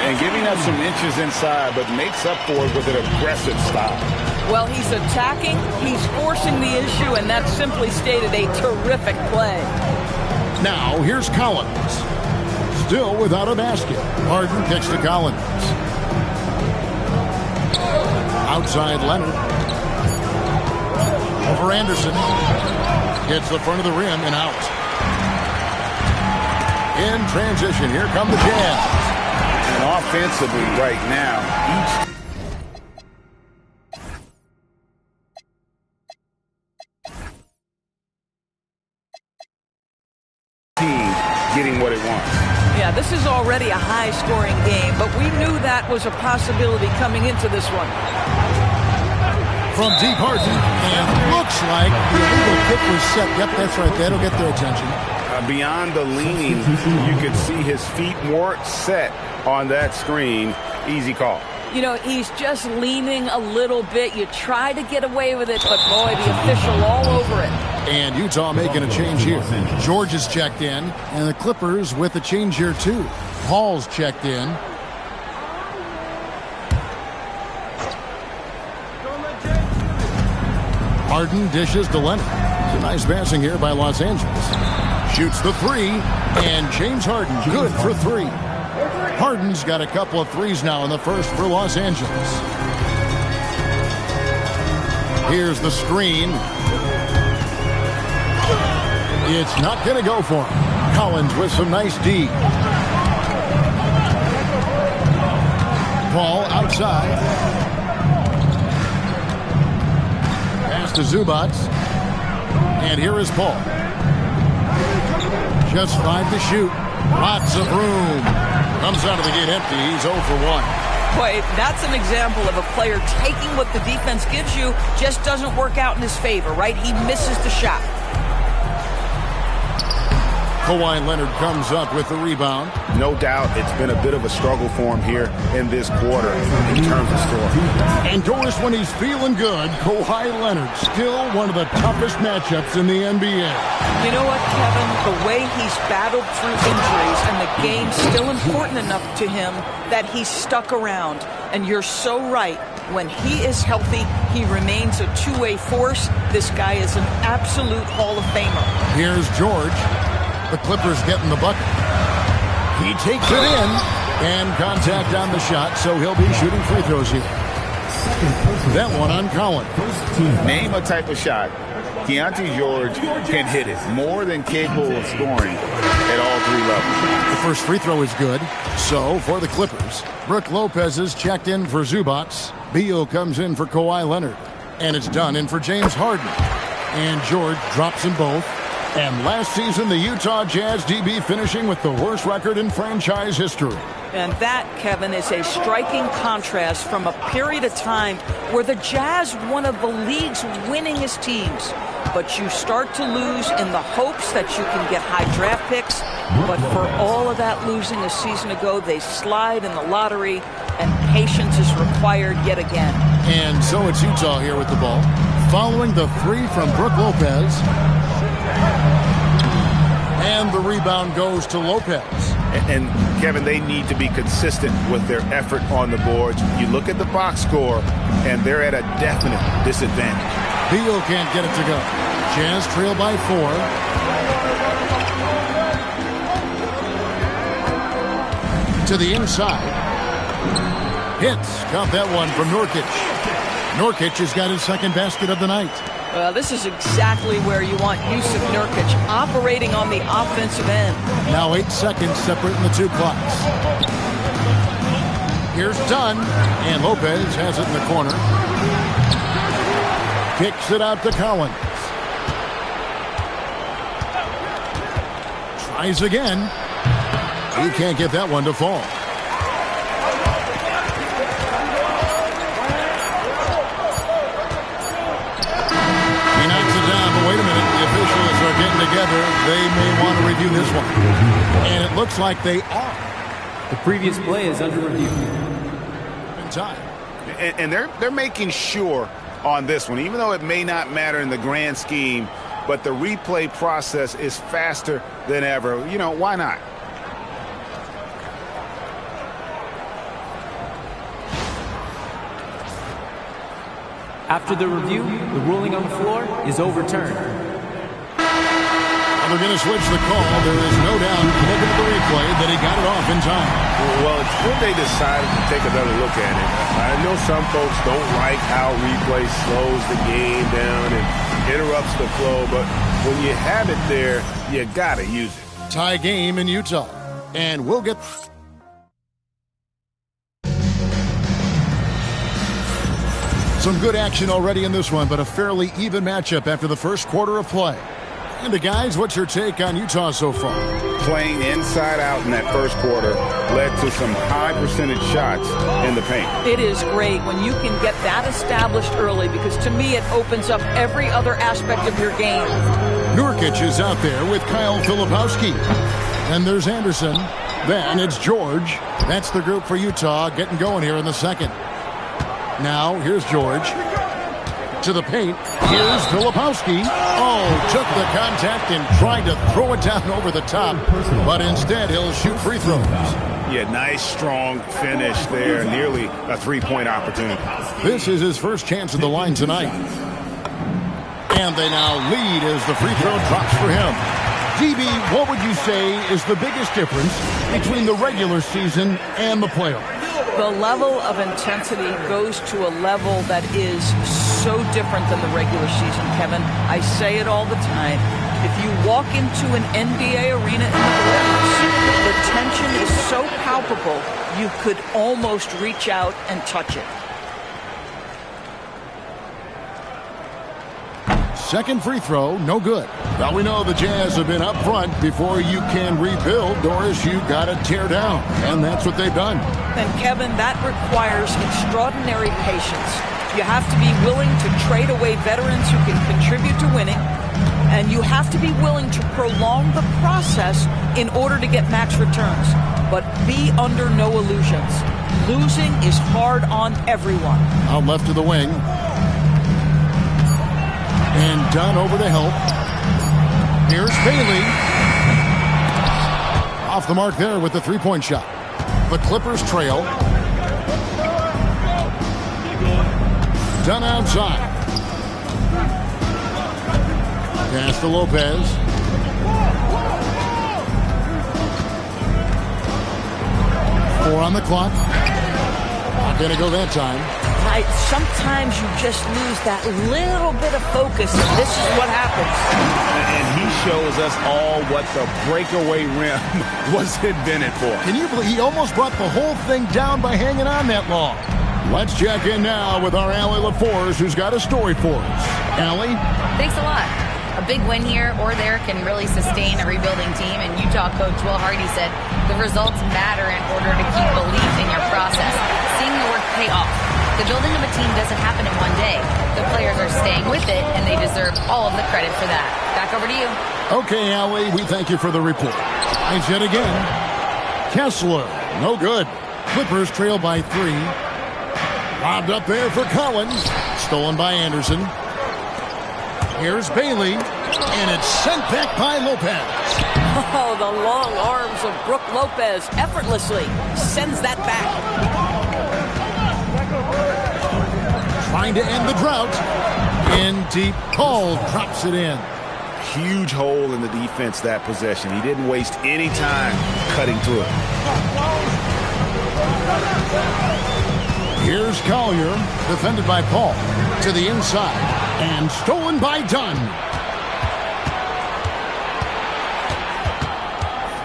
And giving up some inches inside, but makes up for it with an aggressive style. Well, he's attacking, he's forcing the issue, and that simply stated a terrific play. Now, here's Collins. Still without a basket. Harden kicks to Collins. Outside Leonard. Over Anderson. Hits the front of the rim and out. In transition, here come the Jazz. And offensively right now, each team getting what it wants. Yeah, this is already a high-scoring game, but we knew that was a possibility coming into this one. From deep Harden, and looks like the illegal kick was set. Yep, that's right. That'll get their attention. Beyond the leaning, you could see his feet more set on that screen. Easy call. You know, he's just leaning a little bit. You try to get away with it, but boy, the official all over it. And Utah making a change here. George is checked in, and the Clippers with a change here too. Paul's checked in. Harden dishes to Leonard. It's a nice passing here by Los Angeles. Shoots the 3, and James Harden good for 3. Harden's got a couple of threes now in the first for Los Angeles. Here's the screen. It's not going to go for him. Collins with some nice D. Paul outside. Pass to Zubac. And here is Paul. Just 5 to shoot. Lots of room. Comes out of the gate empty. He's 0 for 1. Boy, that's an example of a player taking what the defense gives you, just doesn't work out in his favor, right? He misses the shot. Kawhi Leonard comes up with the rebound. No doubt it's been a bit of a struggle for him here in this quarter in terms of scoring. And Doris, when he's feeling good, Kawhi Leonard still one of the toughest matchups in the NBA. You know what, Kevin? The way he's battled through injuries and the game's still important enough to him that he's stuck around. And you're so right. When he is healthy, he remains a two-way force. This guy is an absolute Hall of Famer. Here's George. The Clippers getting the bucket. He takes it in, and contact on the shot, so he'll be shooting free throws here. That one on Collins. Name a type of shot Keontae George can hit it. More than capable of scoring at all three levels. The first free throw is good. So, for the Clippers, Brook Lopez is checked in for Zubats. Beal comes in for Kawhi Leonard. And it's done in for James Harden. And George drops them both. And last season, the Utah Jazz DB finishing with the worst record in franchise history. And that, Kevin, is a striking contrast from a period of time where the Jazz, one of the league's winningest teams. But you start to lose in the hopes that you can get high draft picks. But for all of that losing a season ago, they slide in the lottery, and patience is required yet again. And so it's Utah here with the ball. Following the three from Brook Lopez. And the rebound goes to Lopez. And Kevin, they need to be consistent with their effort on the boards. You look at the box score, and they're at a definite disadvantage. Beal can't get it to go. Jazz trail by 4. To the inside. Hits. Got that one from Nurkic. Nurkic has got his second basket of the night. Well, this is exactly where you want Yusuf Nurkic, operating on the offensive end. Now 8 seconds separating the two clocks. Here's Dunn, and Lopez has it in the corner. Kicks it out to Collins. Tries again. He can't get that one to fall. Wait a minute, the officials are getting together. They may want to review this one. And it looks like they are. The previous play is under review. In time. And they're making sure on this one, even though it may not matter in the grand scheme, but the replay process is faster than ever. You know, why not? After the review, the ruling on the floor is overturned. And they're going to switch the call. There is no doubt, looking at the replay, that he got it off in time. Well, it's good they decided to take another look at it. I know some folks don't like how replay slows the game down and interrupts the flow, but when you have it there, you got to use it. Tie game in Utah. And we'll get... Some good action already in this one, but a fairly even matchup after the first quarter of play. And guys, what's your take on Utah so far? Playing inside out in that first quarter led to some high percentage shots in the paint. It is great when you can get that established early, because to me it opens up every other aspect of your game. Nurkic is out there with Kyle Filipowski. And there's Anderson. Then it's George. That's the group for Utah getting going here in the second. Now, here's George. To the paint. Here's Filipowski. Oh, took the contact and tried to throw it down over the top. But instead, he'll shoot free throws. Yeah, nice, strong finish there. Nearly a three-point opportunity. This is his first chance at the line tonight. And they now lead as the free throw drops for him. DB, what would you say is the biggest difference between the regular season and the playoffs? The level of intensity goes to a level that is so different than the regular season, Kevin. I say it all the time. If you walk into an NBA arena in the playoffs, the tension is so palpable, you could almost reach out and touch it. Second free throw, no good. Well, we know the Jazz have been up front. Before you can rebuild, Doris, you got to tear down. And that's what they've done. And, Kevin, that requires extraordinary patience. You have to be willing to trade away veterans who can contribute to winning. And you have to be willing to prolong the process in order to get max returns. But be under no illusions. Losing is hard on everyone. Out left to the wing. And Dunn over to help. Here's Bailey. Off the mark there with the three-point shot. The Clippers trail. Dunn outside. Pass to Lopez. Four on the clock. Not going to go that time. Sometimes you just lose that little bit of focus, and this is what happens. And he shows us all what the breakaway rim was invented for. Can you believe he almost brought the whole thing down by hanging on that long? Let's check in now with our Allie LaForce, who's got a story for us. Allie? Thanks a lot. A big win here or there can really sustain a rebuilding team, and Utah coach Will Hardy said the results matter in order to keep belief in your process. Seeing the work pay off. The building of a team doesn't happen in one day. The players are staying with it, and they deserve all of the credit for that. Back over to you. Okay, Allie, we thank you for the report. And yet again, Kessler, no good. Clippers trail by 3. Lobbed up there for Collins. Stolen by Anderson. Here's Bailey, and it's sent back by Lopez. Oh, the long arms of Brook Lopez effortlessly sends that back. Trying to end the drought. In deep, Paul drops it in. Huge hole in the defense that possession. He didn't waste any time cutting through it. Here's Collier, defended by Paul, to the inside, and stolen by Dunn.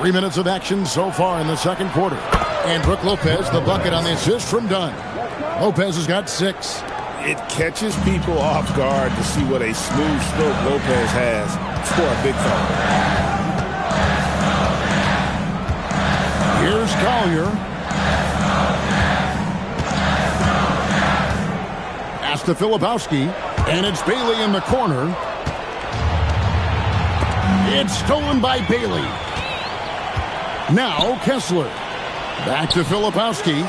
3 minutes of action so far in the second quarter. And Brook Lopez, the bucket on the assist from Dunn. Lopez has got 6. It catches people off guard to see what a smooth stroke Lopez has for a big fella. Here's Collier. Pass to Filipowski, and it's Bailey in the corner. It's stolen by Bailey. Now Kessler. Back to Filipowski.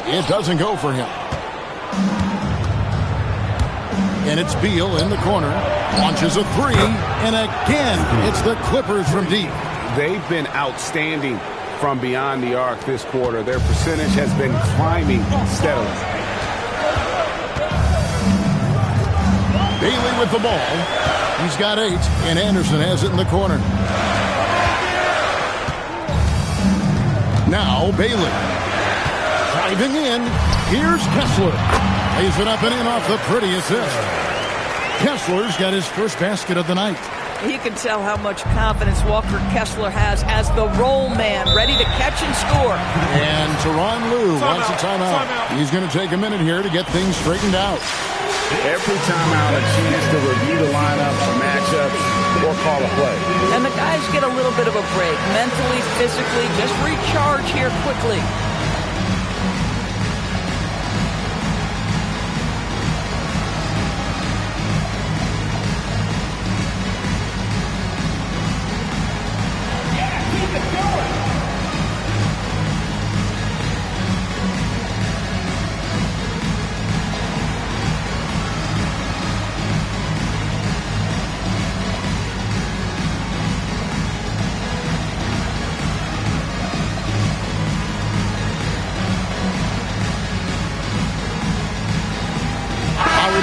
It doesn't go for him. And it's Beal in the corner. Launches a 3. And again, it's the Clippers from deep. They've been outstanding from beyond the arc this quarter. Their percentage has been climbing steadily. Bailey with the ball. He's got 8, and Anderson has it in the corner. Now Bailey. Driving in. Here's Kessler. Lays it up and in off the pretty assist. Kessler's got his first basket of the night. You can tell how much confidence Walker Kessler has as the roll man, ready to catch and score. And Tyronn Lue wants a timeout. He's going to take a minute here to get things straightened out. Every timeout, a chance to review the lineup, matchups, or call a play. And the guys get a little bit of a break, mentally, physically, just recharge here quickly.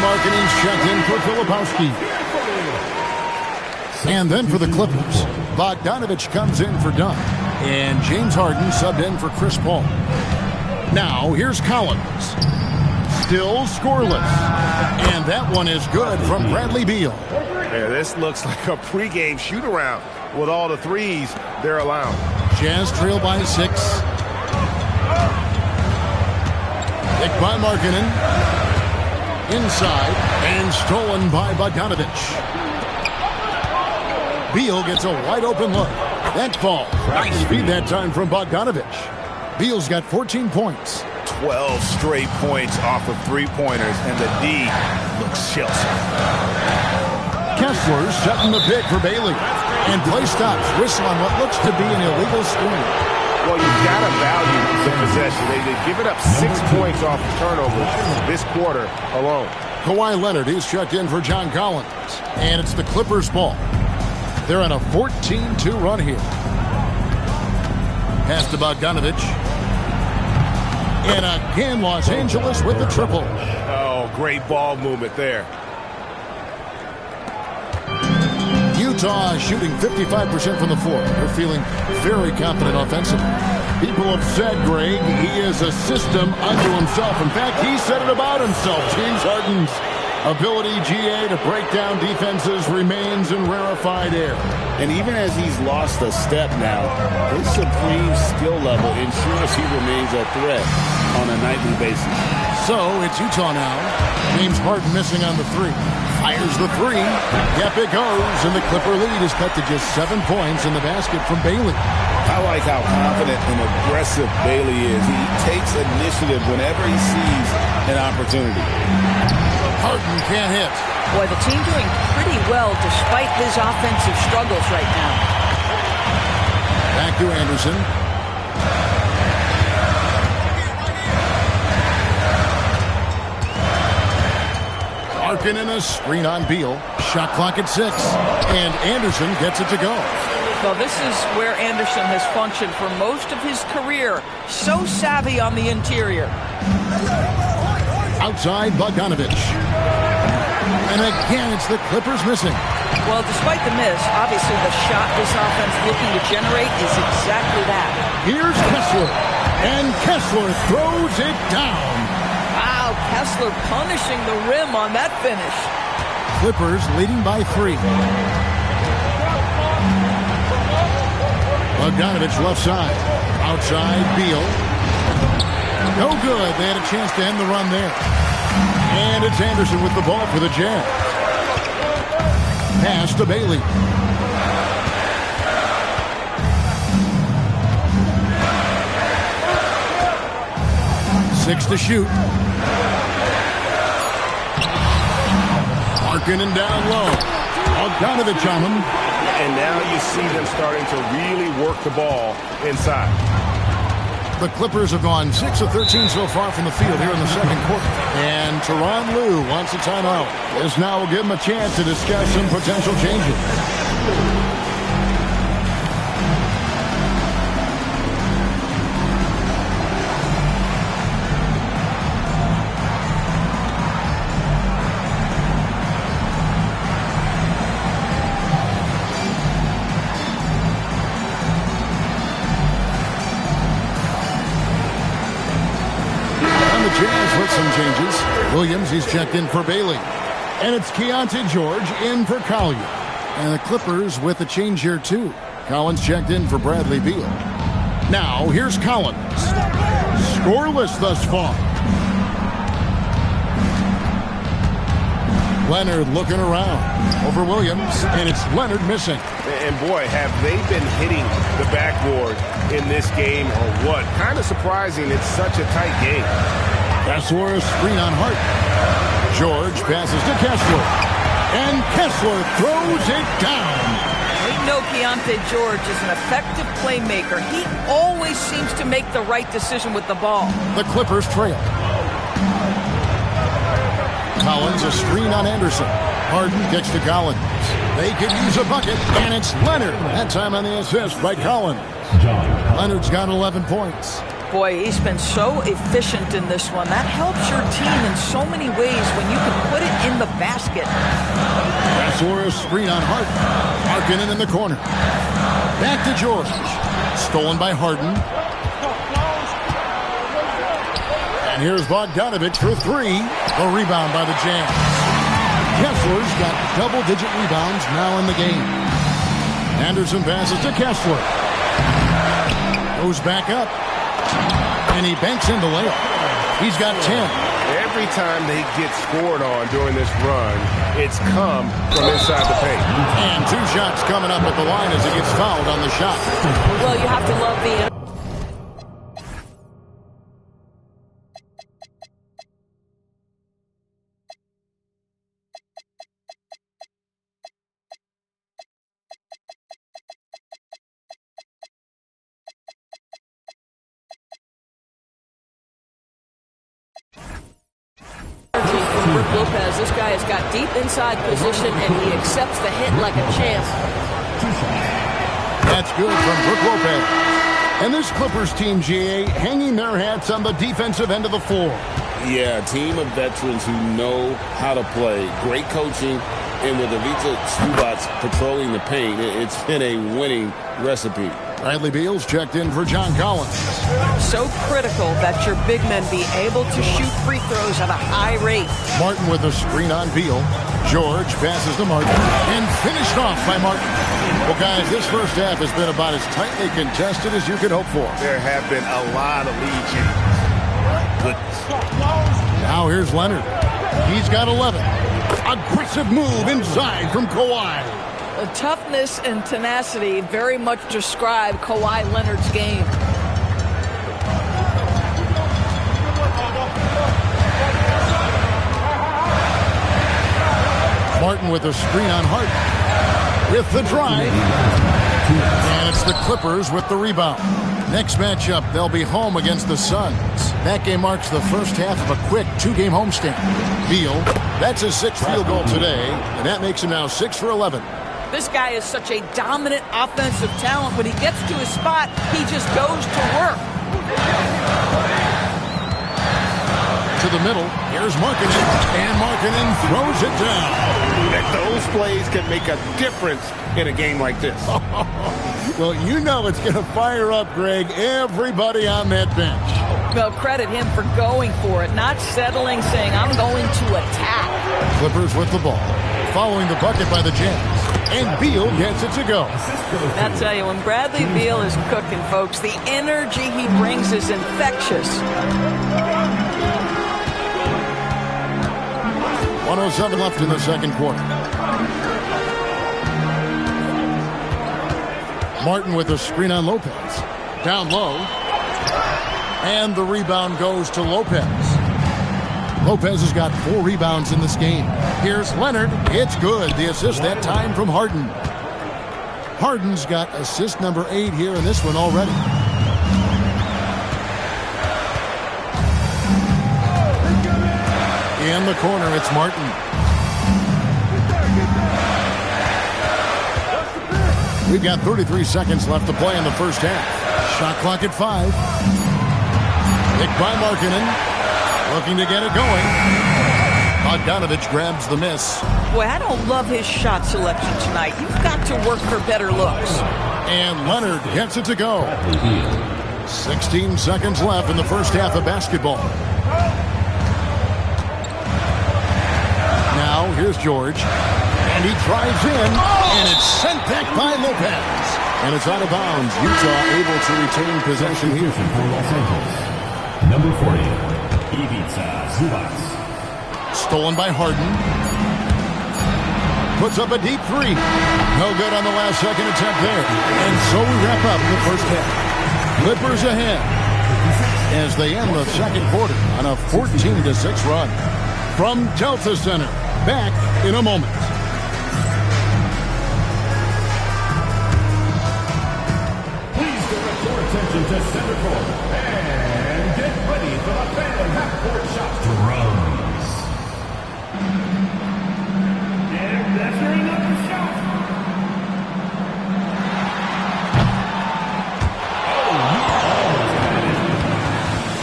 Markkanen's checked in for Filipowski. And then for the Clippers, Bogdanovich comes in for Dunn. And James Harden subbed in for Chris Paul. Now, here's Collins. Still scoreless. And that one is good from Bradley Beal. Yeah, this looks like a pregame shoot-around with all the threes they're allowing. Jazz trail by 6. Picked by Markkanen. Inside, and stolen by Bogdanovich. Beal gets a wide-open look. That ball, nice feed that time from Bogdanovich. Beal's got 14 points. 12 straight points off of three-pointers, and the D looks shell-shocked. Kessler's setting the pick for Bailey. And play stops. Whistle on what looks to be an illegal screen. Well, you've got to value the possession. They've given up 6 points off of turnovers this quarter alone. Kawhi Leonard is checked in for John Collins. And it's the Clippers' ball. They're on a 14-2 run here. Pass to Bogdanovich. And again, Los Angeles with the triple. Oh, great ball movement there. Utah shooting 55% from the floor. They're feeling very confident offensively. People have said, Greg, he is a system unto himself. In fact, he said it about himself. James Harden's ability, GA, to break down defenses remains in rarefied air. And even as he's lost a step now, his supreme skill level ensures he remains a threat on a nightly basis. So it's Utah now. James Harden missing on the three. Fires the three. Yep, it goes. And the Clipper lead is cut to just 7 points in the basket from Bailey. I like how confident and aggressive Bailey is. He takes initiative whenever he sees an opportunity. Harden can't hit. Boy, the team doing pretty well despite his offensive struggles right now. Back to Anderson. Larkin in a screen on Beal. Shot clock at 6. And Anderson gets it to go. Well, this is where Anderson has functioned for most of his career. So savvy on the interior. Outside Bogdanovich. And again, it's the Clippers missing. Well, despite the miss, obviously the shot this offense looking to generate is exactly that. Here's Kessler. And Kessler throws it down. Wow, Kessler punishing the rim on that finish. Clippers leading by 3. Bogdanovich left side. Outside Beal. No good. They had a chance to end the run there. And it's Anderson with the ball for the Jazz. Pass to Bailey. Six to shoot. Markkanen down low. Bogdanovich on him. And now you see them starting to really work the ball inside. The Clippers have gone 6 of 13 so far from the field here in the second quarter. And Tyronn Lue wants a timeout. This now will give him a chance to discuss some potential changes. Some changes. Williams, he's checked in for Bailey. And it's Keontae George in for Collier. And the Clippers with a change here, too. Collins checked in for Bradley Beal. Now, here's Collins. Scoreless thus far. Leonard looking around over Williams, and it's Leonard missing. And boy, have they been hitting the backboard in this game or what? Kind of surprising. It's such a tight game. Kessler screen on Hart. George passes to Kessler. And Kessler throws it down. We know Keontae George is an effective playmaker. He always seems to make the right decision with the ball. The Clippers trail. Collins a screen on Anderson. Harden kicks to Collins. They could use a bucket, and it's Leonard. That time on the assist by Collins. Leonard's got 11 points. Boy, he's been so efficient in this one. That helps your team in so many ways when you can put it in the basket. Kessler screen on Hart. Markkanen in the corner. Back to George. Stolen by Harden. And here's Bogdanovich for 3. The rebound by the Jazz. Kessler's got double-digit rebounds now in the game. Anderson passes to Kessler. Goes back up. And he banks in the layup. He's got 10. Every time they get scored on during this run, it's come from inside the paint. And 2 shots coming up at the line as he gets fouled on the shot. Well, you have to love the... Lopez. This guy has got deep inside position, and he accepts the hit like a champ. That's good from Brook Lopez. And this Clippers team, GA, hanging their hats on the defensive end of the floor. Yeah, a team of veterans who know how to play. Great coaching, and with Ivica Zubac patrolling the paint, it's been a winning recipe. Bradley Beal's checked in for John Collins. So critical that your big men be able to shoot free throws at a high rate. Martin with a screen on Beal. George passes to Martin and finished off by Martin. Well, guys, this first half has been about as tightly contested as you could hope for. There have been a lot of lead changes. Goodness. Now here's Leonard. He's got 11. Aggressive move inside from Kawhi. The toughness and tenacity very much describe Kawhi Leonard's game. Martin with a screen on Harden. With the drive. And it's the Clippers with the rebound. Next matchup, they'll be home against the Suns. That game marks the first half of a quick two-game homestand. Beal, that's his 6th field goal today, and that makes him now 6 for 11. This guy is such a dominant offensive talent. When he gets to his spot, he just goes to work. To the middle, here's Markkanen, and Markkanen throws it down. Those plays can make a difference in a game like this. Well, you know it's going to fire up, Greg, everybody on that bench. Well, credit him for going for it, not settling, saying, I'm going to attack. Clippers with the ball, following the bucket by the Jazz. And Beal gets it to go. I'll tell you, when Bradley Beal is cooking, folks, the energy he brings is infectious. 1:07 left in the second quarter. Martin with a screen on Lopez. Down low. And the rebound goes to Lopez. Lopez has got 4 rebounds in this game. Here's Leonard. It's good. The assist that time from Harden. Harden's got assist number 8 here in this one already. In the corner, it's Martin. We've got 33 seconds left to play in the first half. Shot clock at 5. Picked by Markkanen. Looking to get it going. Bogdanovich grabs the miss. Boy, I don't love his shot selection tonight. You've got to work for better looks. And Leonard gets it to go. 16 seconds left in the first half of basketball. Now, here's George. And he drives in. And it's sent back by Lopez. And it's out of bounds. Utah able to retain possession here. For Los Angeles, number 40. Ivica Zubac. Stolen by Harden. Puts up a deep 3. No good on the last second attempt there. And so we wrap up the first half. Clippers ahead as they end the second quarter on a 14-6 run. From Delta Center, back in a moment. Please direct your attention to center court and get ready for the Phantom half-court shot drums. And measuring up the shot. Oh, you almost had it.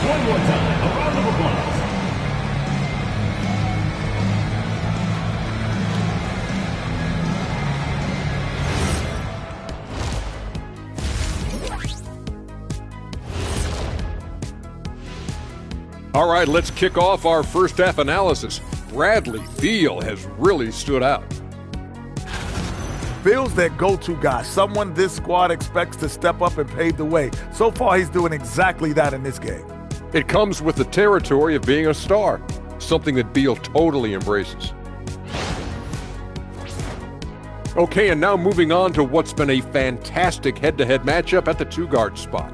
One more time, a round of applause. All right, let's kick off our first half analysis. Bradley Beal has really stood out. Beal's their go-to guy, someone this squad expects to step up and pave the way. So far, he's doing exactly that in this game. It comes with the territory of being a star, something that Beal totally embraces. Okay, and now moving on to what's been a fantastic head-to-head matchup at the two-guard spot.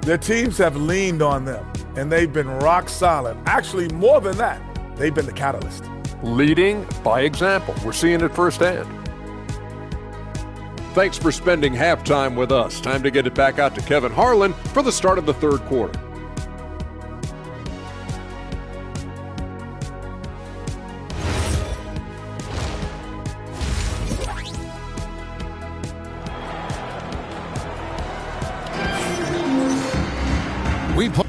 Their teams have leaned on them, and they've been rock solid. Actually, more than that, they've been the catalyst. Leading by example. We're seeing it firsthand. Thanks for spending halftime with us. Time to get it back out to Kevin Harlan for the start of the third quarter. We play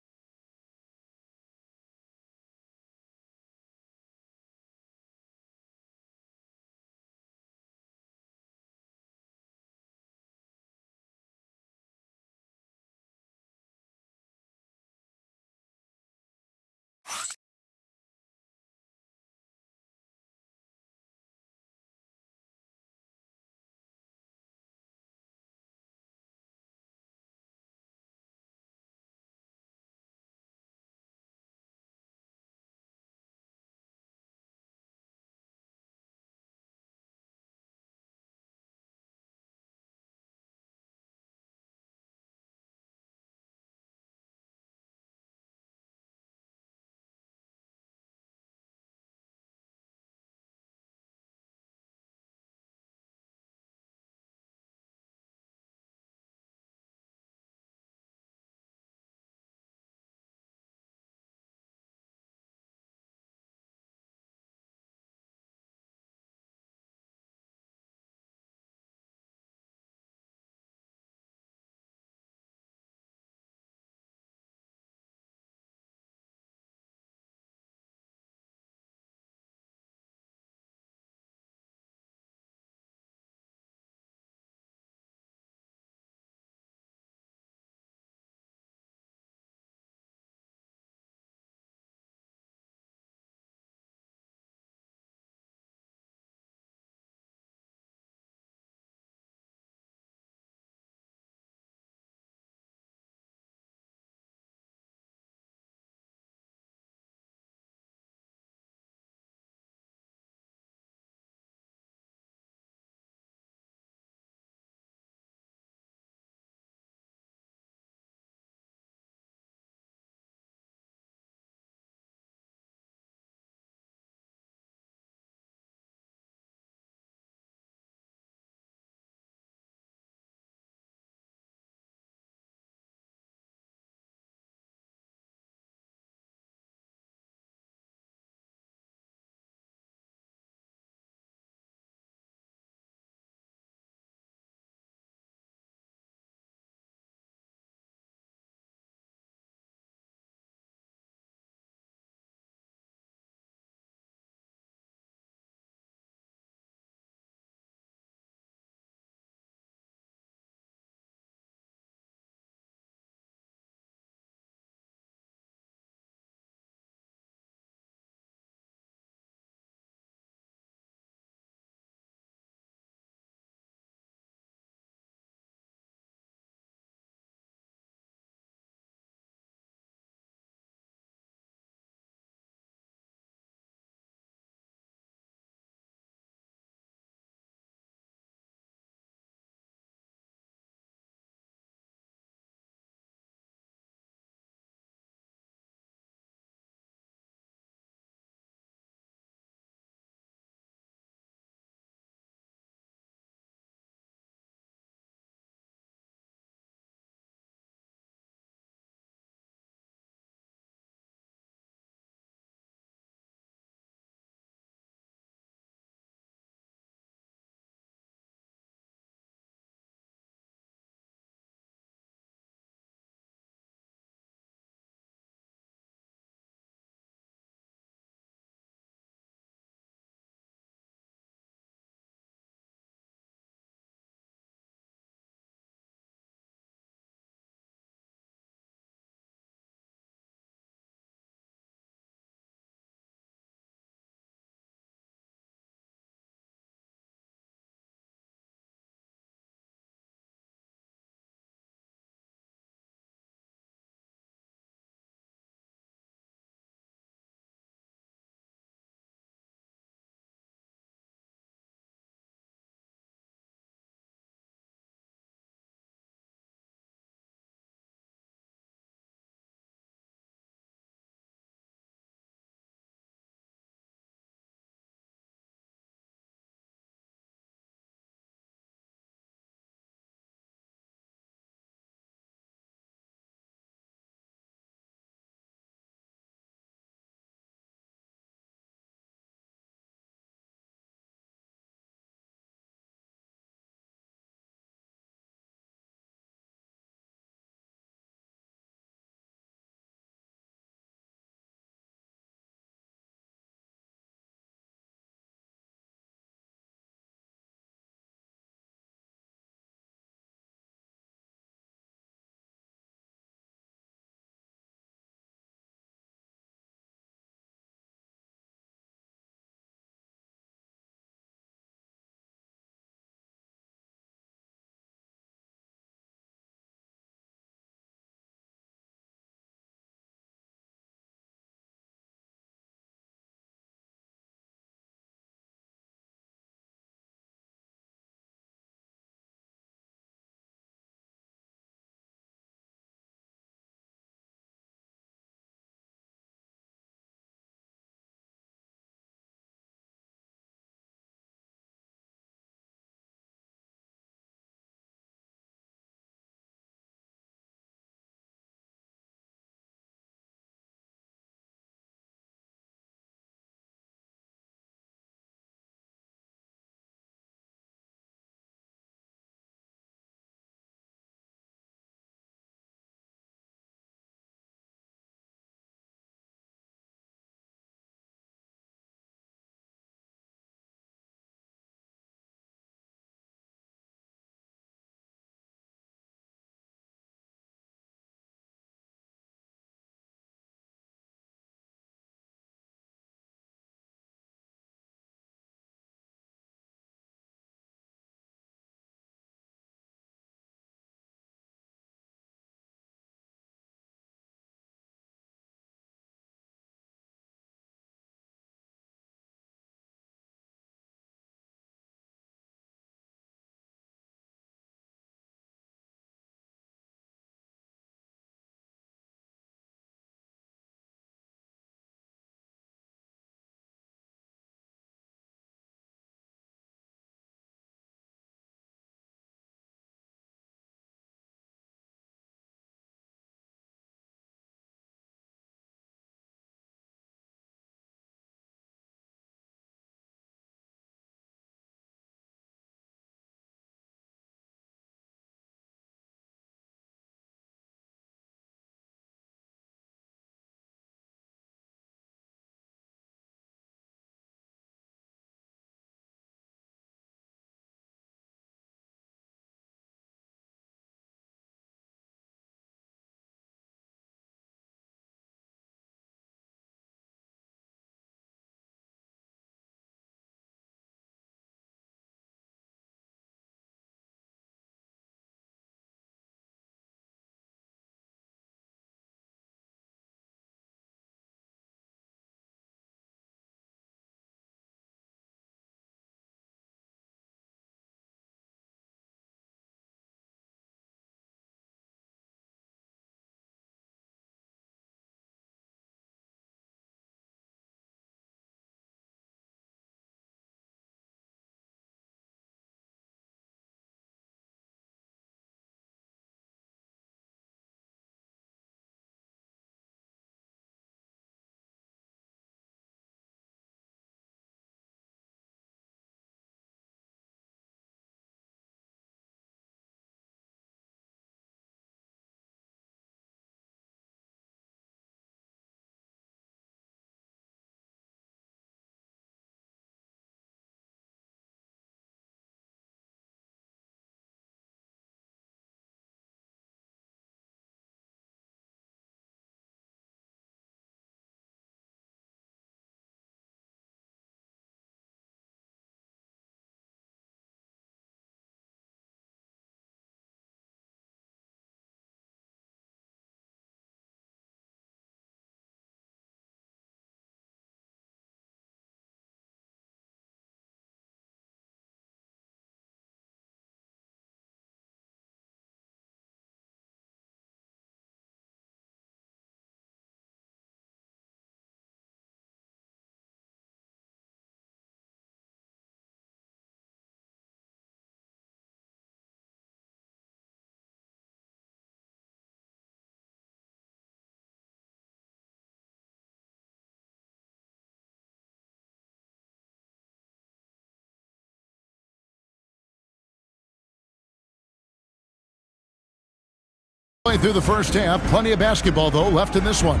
halfway through the first half. Plenty of basketball, though, left in this one.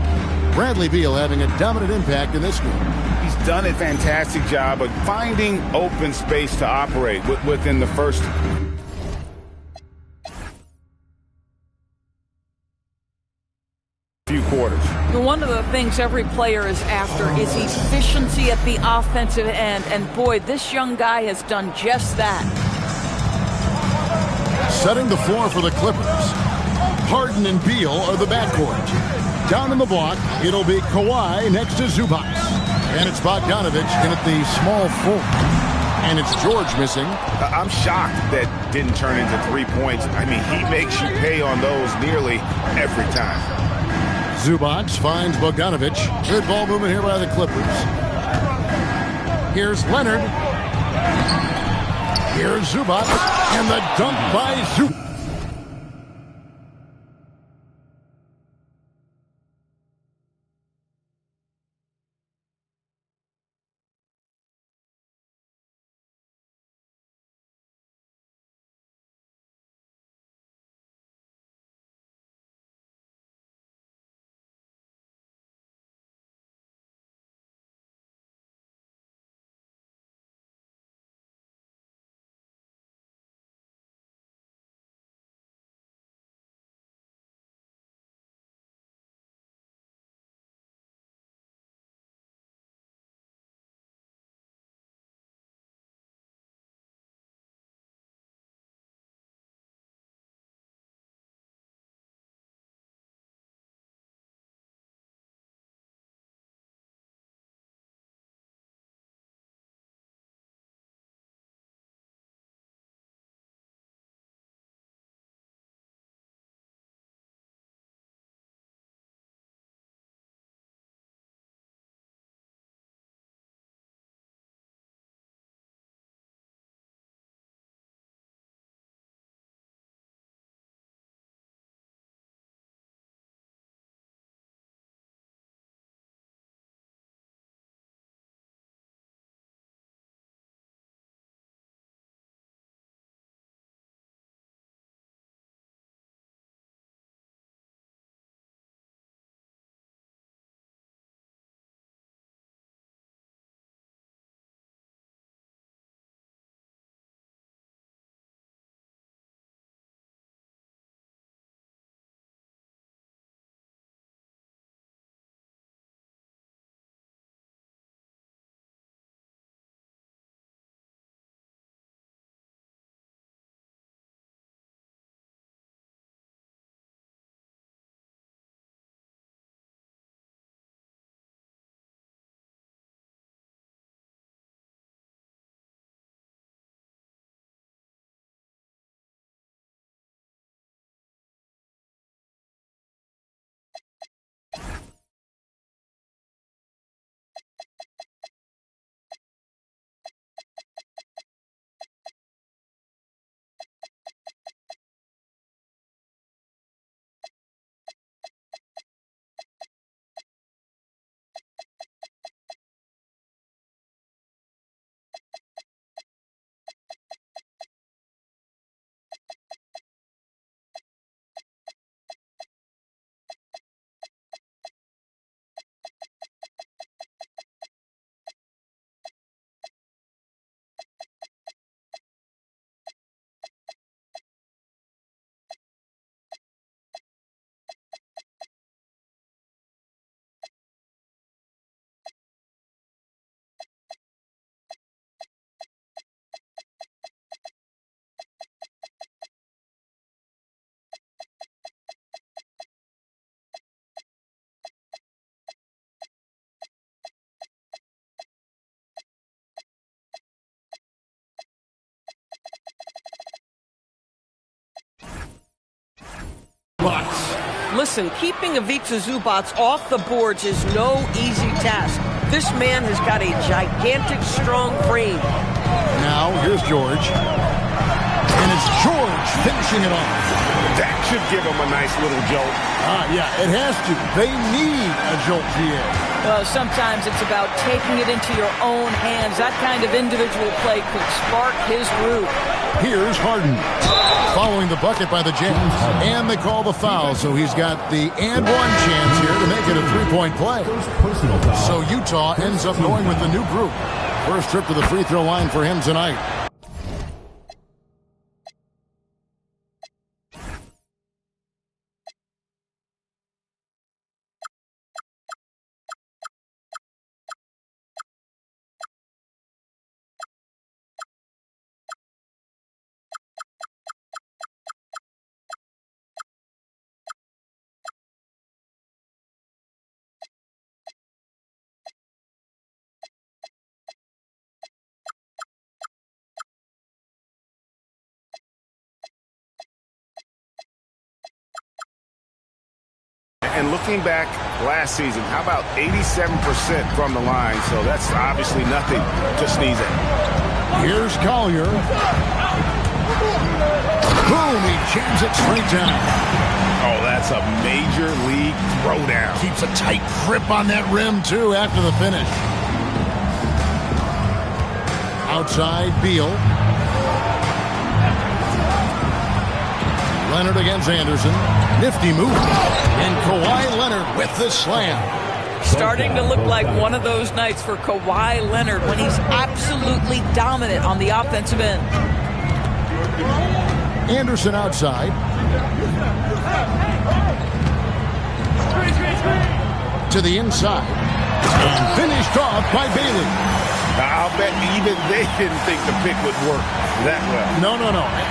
Bradley Beal having a dominant impact in this game. He's done a fantastic job of finding open space to operate within the first few quarters. One of the things every player is after is efficiency at the offensive end. And boy, this young guy has done just that. Setting the floor for the Clippers. Harden and Beal are the backcourt. Down in the block, it'll be Kawhi next to Zubac. And it's Bogdanovich in at the small forward. And it's George missing. I'm shocked that didn't turn into 3 points. I mean, he makes you pay on those nearly every time. Zubac finds Bogdanovich. Good ball movement here by the Clippers. Here's Leonard. Here's Zubac. And the dunk by Zubac. Listen, keeping Ivica Zubac off the boards is no easy task. This man has got a gigantic, strong frame. Now, here's George. And it's George finishing it off. That should give him a nice little jolt. Yeah, it has to. They need a jolt, GA. Well, sometimes it's about taking it into your own hands. That kind of individual play could spark his group. Here's Harden. Following the bucket by the Jazz. And they call the foul, so he's got the and one chance here to make it a three-point play. So Utah ends up going with the new group. First trip to the free throw line for him tonight. And looking back last season, how about 87% from the line? So that's obviously nothing to sneeze at. Here's Collier. Boom, he jams it straight down. Oh, that's a major league throwdown. Keeps a tight grip on that rim, too, after the finish. Outside, Beal. Leonard against Anderson. Nifty move. And Kawhi Leonard with the slam. Starting to look like one of those nights for Kawhi Leonard when he's absolutely dominant on the offensive end. Anderson outside. To the inside. And finished off by Bailey. I'll bet even they didn't think the pick would work that well. No.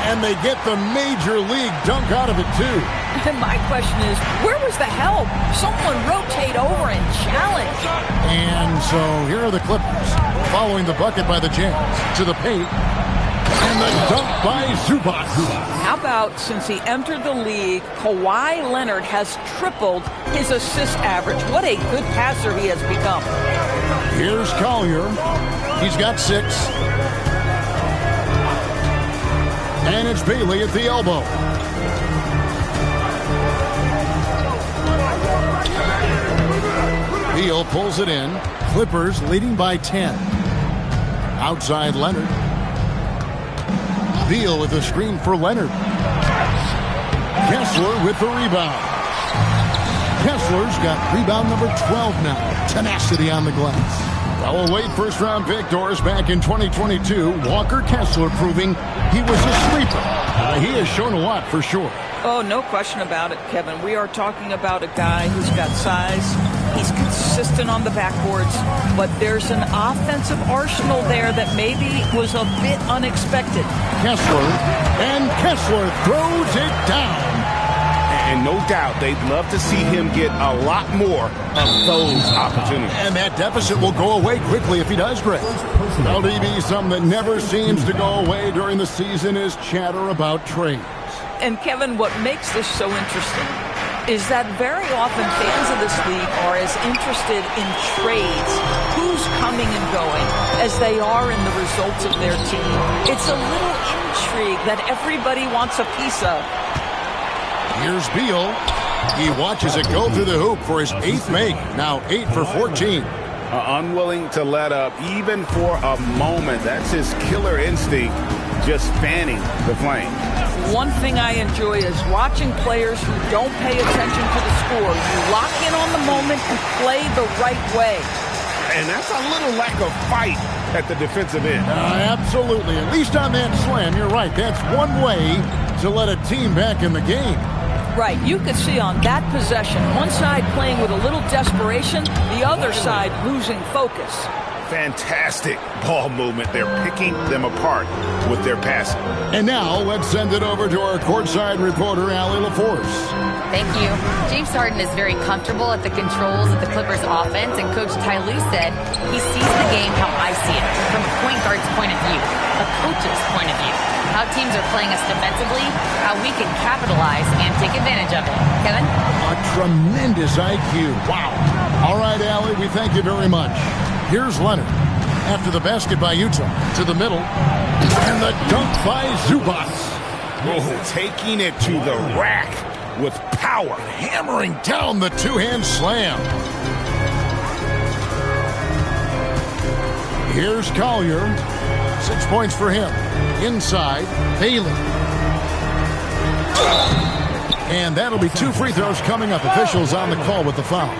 And they get the major league dunk out of it, too. And my question is, where was the help? Someone rotate over and challenge. And so here are the Clippers. Following the bucket by the Jazz. To the paint. And the dunk by Zubac. How about since he entered the league, Kawhi Leonard has tripled his assist average. What a good passer he has become. Here's Collier. He's got 6. And it's Bailey at the elbow. Beal pulls it in. Clippers leading by 10. Outside Leonard. Beal with the screen for Leonard. Kessler with the rebound. Kessler's got rebound number 12 now. Tenacity on the glass. Well, Wade first-round pick Doris back in 2022. Walker Kessler proving he was a sleeper. He has shown a lot for sure. Oh, no question about it, Kevin. We are talking about a guy who's got size. He's consistent on the backboards, but there's an offensive arsenal there that maybe was a bit unexpected. Kessler, and Kessler throws it down. And no doubt they'd love to see him get a lot more of those opportunities. And that deficit will go away quickly if he does great. LDB, something that never seems to go away during the season is chatter about trades. And Kevin, what makes this so interesting is that very often fans of this league are as interested in trades, who's coming and going, as they are in the results of their team. It's a little intrigue that everybody wants a piece of. Here's Beal. He watches it go through the hoop for his 8th make. Now 8 for 14. Unwilling to let up even for a moment. That's his killer instinct, just fanning the flame. One thing I enjoy is watching players who don't pay attention to the score. You lock in on the moment and play the right way. And that's a little lack of fight at the defensive end. Absolutely. At least on that slam, you're right. That's one way to let a team back in the game. Right. You could see on that possession, one side playing with a little desperation, the other side losing focus. Fantastic ball movement. They're picking them apart with their passing. And now let's send it over to our courtside reporter, Allie LaForce. Thank you. James Harden is very comfortable at the controls of the Clippers offense, and Coach Ty Lue said he sees the game how I see it, from a point guard's point of view, a coach's point of view, how teams are playing us defensively, how we can capitalize and take advantage of it. Kevin? A tremendous IQ. Wow. All right, Allie, we thank you very much. Here's Leonard. After the basket by Utah. To the middle. And the dunk by Zubac. Oh, taking it to the rack with power. Hammering down the two-hand slam. Here's Collier. 6 points for him. Inside, Bailey. And that'll be 2 free throws coming up. Officials on the call with the foul.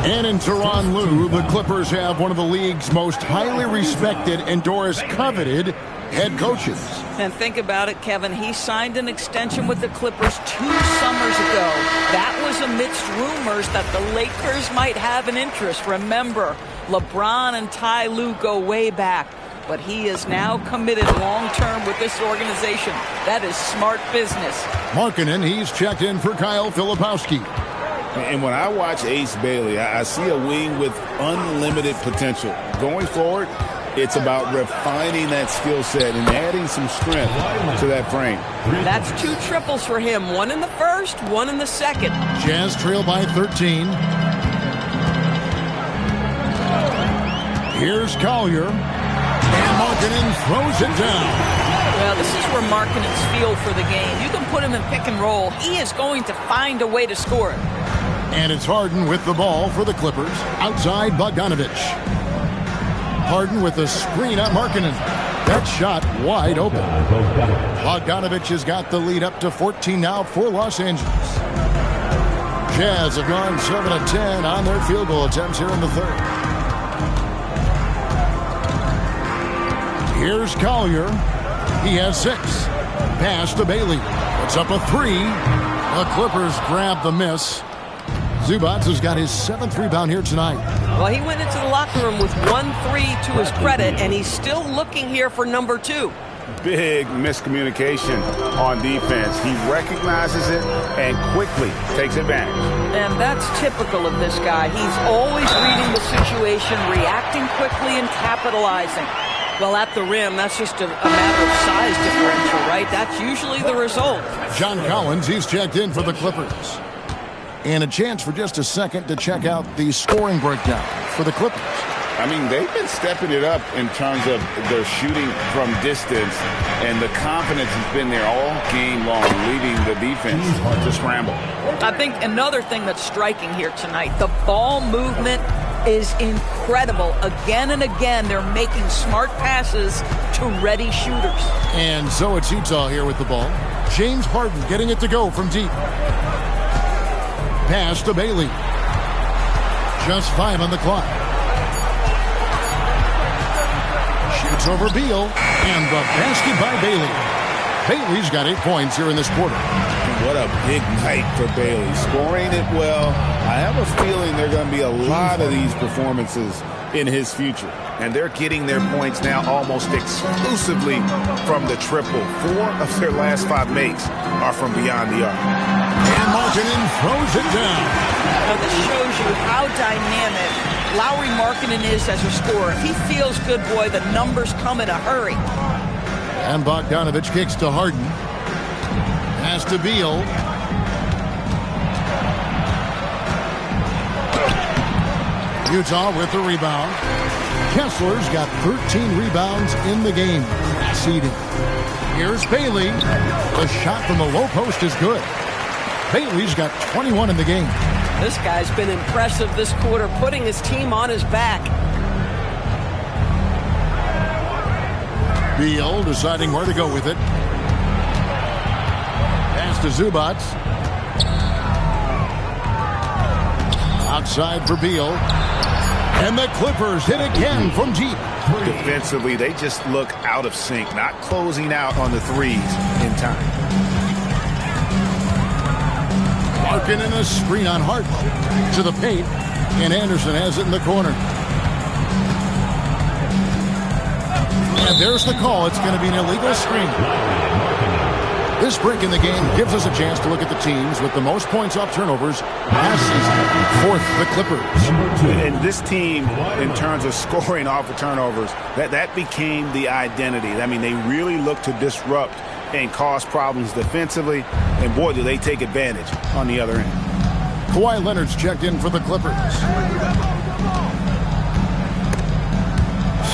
And in Tyronn Lue, the Clippers have one of the league's most highly respected and Doris coveted head coaches. And think about it, Kevin. He signed an extension with the Clippers 2 summers ago. That was amidst rumors that the Lakers might have an interest. Remember, LeBron and Ty Lue go way back. But he is now committed long-term with this organization. That is smart business. Markkanen, he's checked in for Kyle Filipowski. And when I watch Ace Bailey, I see a wing with unlimited potential. Going forward, it's about refining that skill set and adding some strength to that frame. That's 2 triples for him. 1 in the first, 1 in the second. Jazz trail by 13. Here's Collier. And Markkanen throws it down. Well, this is where Markkanen's feel for the game. You can put him in pick and roll. He is going to find a way to score it. And it's Harden with the ball for the Clippers. Outside, Bogdanovich. Harden with a screen at Markkanen. That shot wide open. Bogdanovich has got the lead up to 14 now for Los Angeles. Jazz have gone 7 of 10 on their field goal attempts here in the third. Here's Collier. He has 6. Pass to Bailey. It's up a 3. The Clippers grab the miss. Zubac has got his 7th rebound here tonight. Well, he went into the locker room with 1 3 to his credit, and he's still looking here for number 2. Big miscommunication on defense. He recognizes it and quickly takes advantage. And that's typical of this guy. He's always reading the situation, reacting quickly, and capitalizing. Well, at the rim, that's just a matter of size differential, right? That's usually the result. John Collins, he's checked in for the Clippers. And a chance for just a second to check out the scoring breakdown for the Clippers. I mean, they've been stepping it up in terms of their shooting from distance, and the confidence has been there all game long, leading the defense to scramble. I think another thing that's striking here tonight, the ball movement is incredible. Again and again, they're making smart passes to ready shooters. And so it's Utah here with the ball. James Harden getting it to go from deep. Pass to Bailey. Just 5 on the clock. Shoots over Beal. And the basket by Bailey. Bailey's got 8 points here in this quarter. What a big night for Bailey. Scoring it well. I have a feeling there are going to be a lot of these performances in his future. And they're getting their points now almost exclusively from the triple. 4 of their last 5 makes are from beyond the arc. And Markkanen throws it down. Now this shows you how dynamic Lauri Markkanen is as a scorer. If he feels good, boy, the numbers come in a hurry. And Bogdanovich kicks to Harden. Pass to Beal. Utah with the rebound. Kessler's got 13 rebounds in the game. Seeding. Here's Bailey. The shot from the low post is good. Bailey's got 21 in the game. This guy's been impressive this quarter, putting his team on his back. Beal deciding where to go with it. Pass to Zubac. Outside for Beal. And the Clippers hit again from deep. Defensively, they just look out of sync, not closing out on the threes in time. Markkanen a screen on Harden to the paint, and Anderson has it in the corner. And there's the call. It's going to be an illegal screen. This break in the game gives us a chance to look at the teams with the most points off turnovers last season. 4th, the Clippers. And this team, in terms of scoring off of turnovers, that became the identity. I mean, they really look to disrupt and cause problems defensively, and boy, do they take advantage on the other end. Kawhi Leonard's checked in for the Clippers.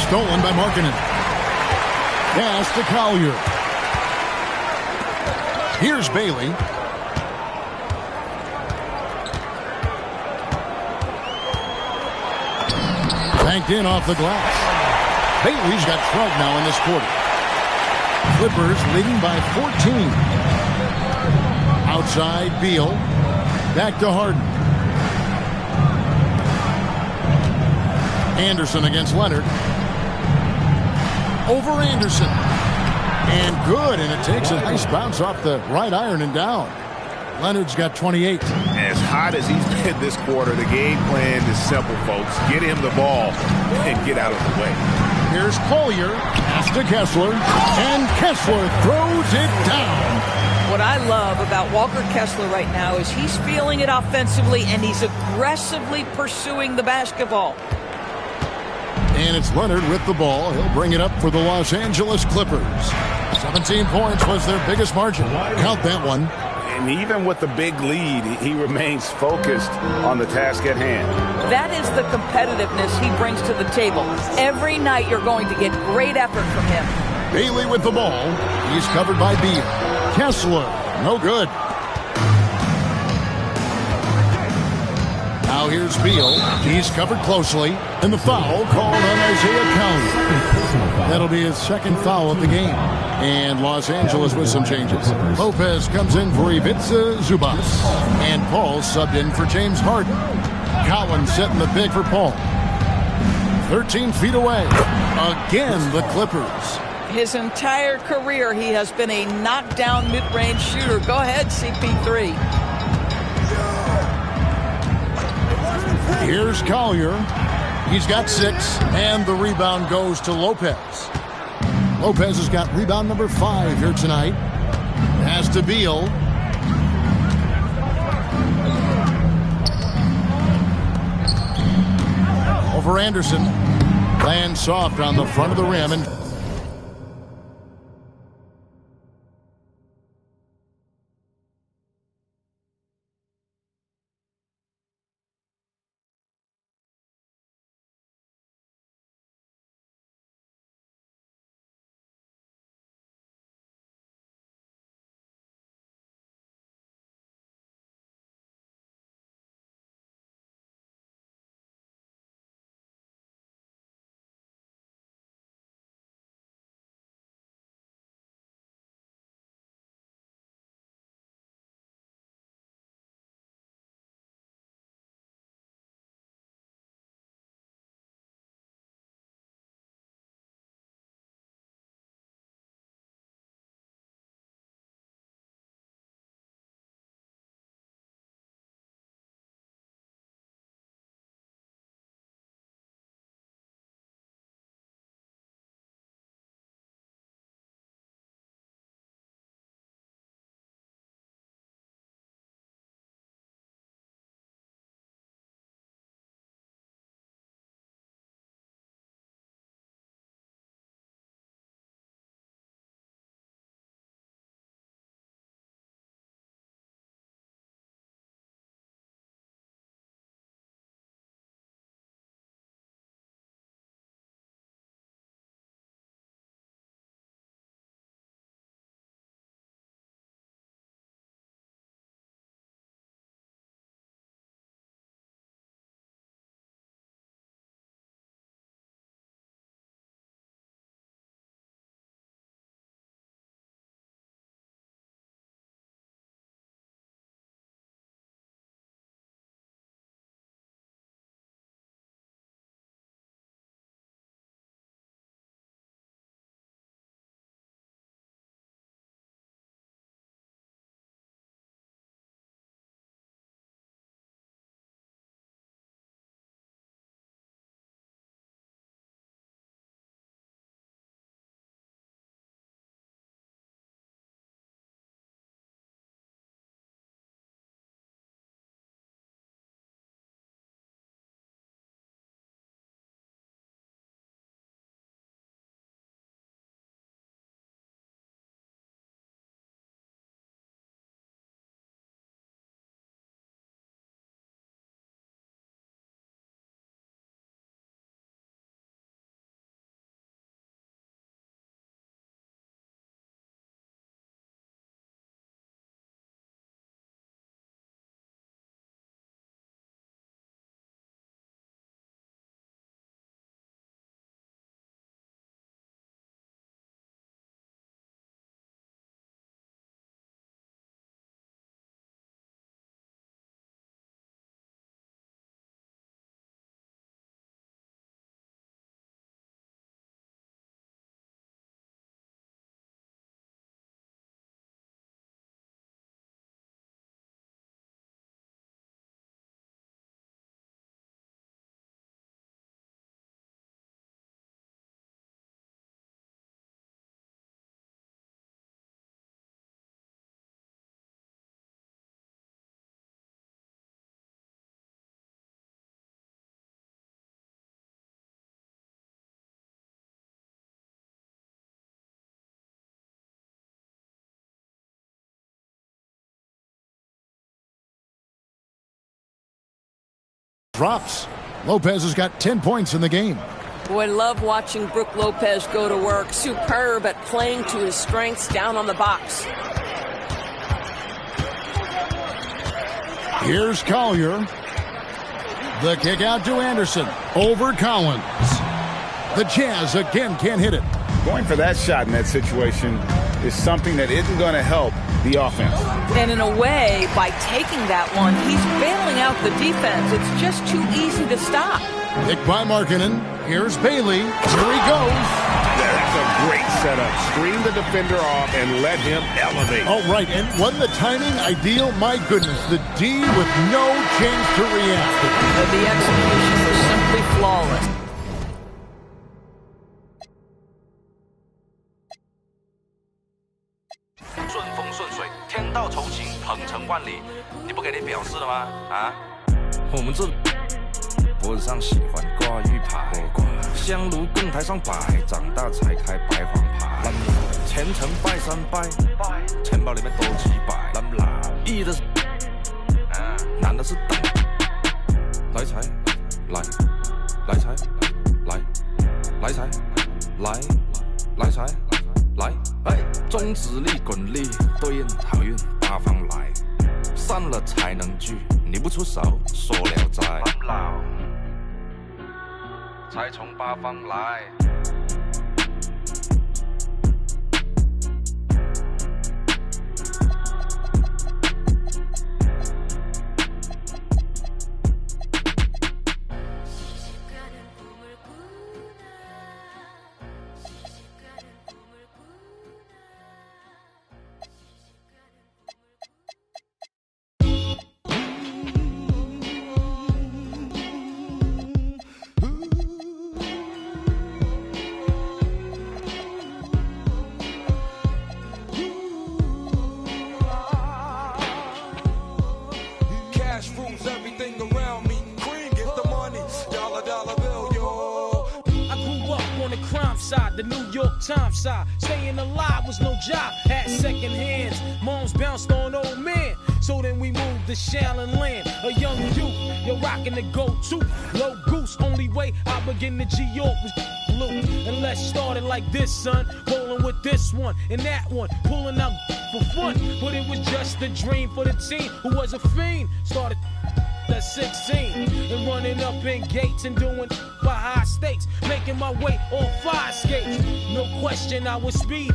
Stolen by Markkanen. Pass to Collier. Here's Bailey. Banked in off the glass. Bailey's got 12 now in this quarter. Clippers leading by 14. Outside, Beal. Back to Harden. Anderson against Leonard. Over Anderson. And good, and it takes a nice bounce off the right iron and down. Leonard's got 28. As hot as he's been this quarter, the game plan is simple, folks. Get him the ball and get out of the way. Here's Collier, pass to Kessler, and Kessler throws it down. What I love about Walker Kessler right now is he's feeling it offensively, and he's aggressively pursuing the basketball. And it's Leonard with the ball. He'll bring it up for the Los Angeles Clippers. 17 points was their biggest margin. Count that one. And even with the big lead, he remains focused on the task at hand. That is the competitiveness he brings to the table. Every night you're going to get great effort from him. Bailey with the ball. He's covered by Beal. Kessler, no good. Now here's Beal. He's covered closely. And the foul called on Isaiah County. That'll be his second foul of the game. And Los Angeles with some changes. Lopez comes in for Ivica Zubac. And Paul subbed in for James Harden. Collins setting the pick for Paul. 13 feet away. Again, the Clippers. His entire career, he has been a knockdown mid-range shooter. Go ahead, CP3. Here's Collier. He's got 6, and the rebound goes to Lopez. Lopez has got rebound number 5 here tonight. Has to Beal. Over Anderson. Lands soft on the front of the rim and drops. Lopez has got 10 points in the game. Boy, love watching Brook Lopez go to work. Superb at playing to his strengths down on the box. Here's Collier. The kick out to Anderson. Over Collins. The Jazz again can't hit it. Going for that shot in that situation is something that isn't going to help the offense. And in a way, by taking that one, he's bailing out the defense. It's just too easy to stop. Picked by Markkanen. Here's Bailey. Here he goes. That's a great setup. Screen the defender off and let him elevate. Oh, right. And wasn't the timing ideal? My goodness. The D with no chance to react. The execution was simply flawless. The New York Times side. Staying alive was no job. Had second hands. Moms bounced on old men. So then we moved to Shaolin Land. A young youth, you're rocking the go-to. Low goose, only way I begin to G-York was loot. And let's start it like this, son. Rolling with this one and that one. Pulling out for fun. But it was just a dream for the team who was a fiend. Started at 16 and running up in gates and doing for high stakes, making my way on fire skates. No question I was speed.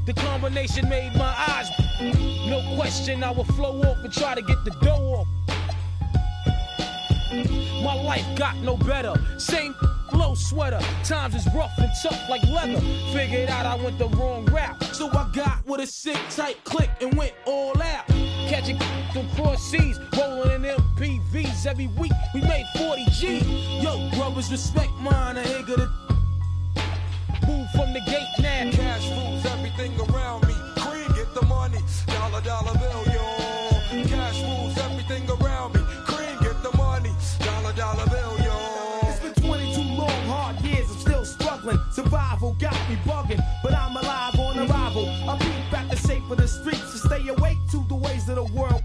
The combination made my eyes. No question I would flow off and try to get the dough off. My life got no better. Same low sweater. Times is rough and tough like leather. Figured out I went the wrong route. So I got with a sick tight click and went all out. Catching through cross seas, rolling in MPVs every week. We made 40 G. Yo, brothers, respect mine. I ain't gonna move from the gate now. Cash rules everything around me. Cream, get the money. Dollar, dollar bill, yo. Cash rules everything around me. Cream, get the money. Dollar, dollar bill, yo. It's been 22 long, hard years. I'm still struggling. Survival got me bugging, but I'm alive on arrival. I beat back the shape of the streets to stay awake to the ways of the world.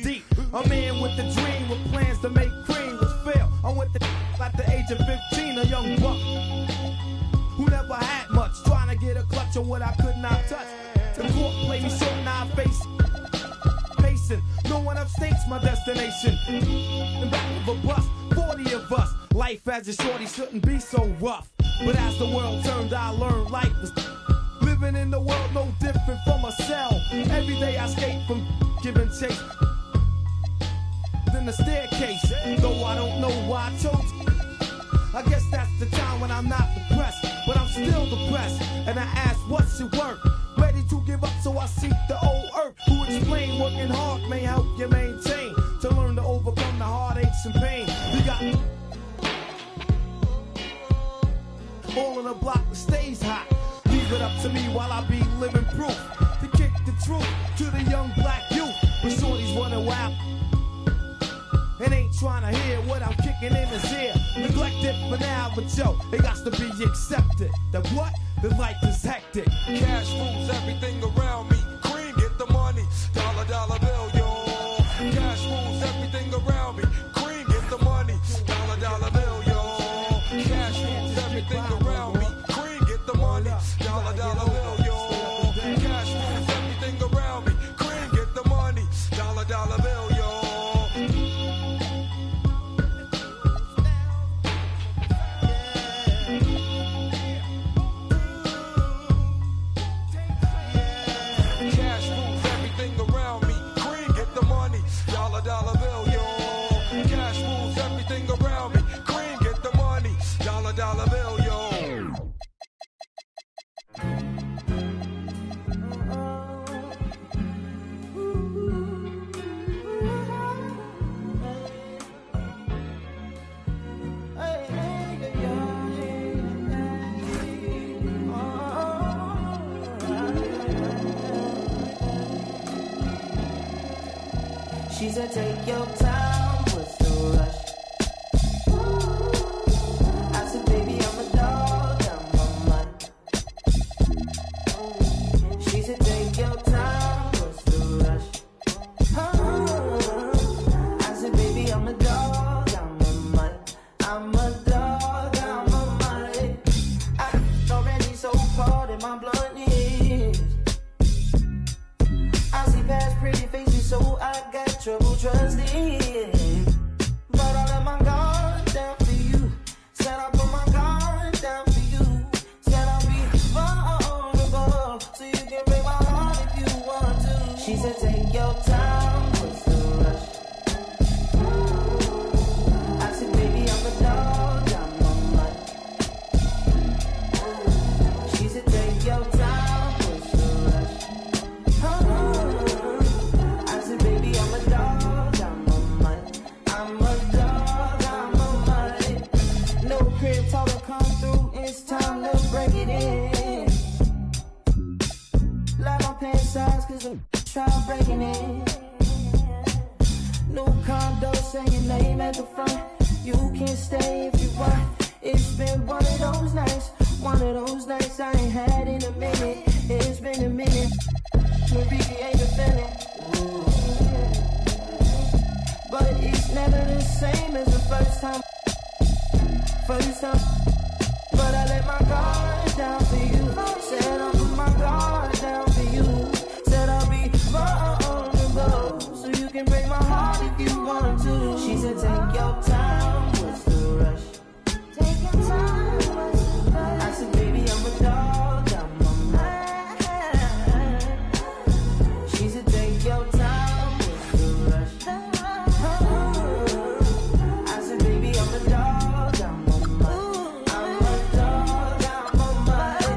Deep. A man with a dream, with plans to make cream was fail. I went to at the age of 15, a young buck who never had much, trying to get a clutch on what I could not touch. The court played me short, now I face pacing. No one upstates my destination. In back of a bus, 40 of us. Life as a shorty shouldn't be so rough. But as the world turned, I learned life was living in the world no different from a cell. Every day I escape from giving chase. Then the staircase, though I don't know why I chose. I guess that's the time when I'm not depressed, but I'm still depressed. And I ask, what's your work? Ready to give up, so I seek the old earth. Who explain working hard may help you maintain. To learn to overcome the heartaches and pain. We got all in the block that stays hot. Leave it up to me while I be living proof. To kick the truth to the young black youth. But shorties running wild and ain't trying to hear what I'm kicking in his ear. Neglected for now, but yo, it got to be accepted. That what? The life is hectic. Cash rules everything around me. Cream, get the money. Dollar, dollar bill, yo. Cash rules everything around me. Cream, get She said, take your time, what's the rush? I said, baby, I'm a dog, I'm a mutt. She said, take your time, what's the rush? I said, baby, I'm a dog, I'm a mutt. I'm a dog, I'm a mutt. I'm already so cold in my blood is. I see past pretty faces, so I got trouble trusting. But I let my guard down for you. Said I put my guard down for you. Said I'll be vulnerable, so you can break my heart if you want to. She said, take your time, what's the rush? I said, baby, I'm a dog, I'm a mutt. She said, take your time, what's the rush? I said, baby, I'm a dog, I'm a mutt. I'm a dog, I'm a mutt. No crib talk come through, it's time to break it in. Light on pants size, cause I'm trying breaking in. New condo, say your name at the front. You can stay if you want. It's been one of those nights I ain't had in a minute. It's been a minute. Marie ain't defending. But it's never the same as the first time. But I let my guard down for you. Said I'll put my guard down for you. Said I'll be vulnerable, so you can break my heart if you want to. She said, take your time, what's the rush? Take your time, what's the rush? I said, baby, I'm a dog, I'm a mutt. She said, take your time, what's the rush? I said, baby, I'm a dog, I'm a mutt. I'm a dog, I'm a mutt.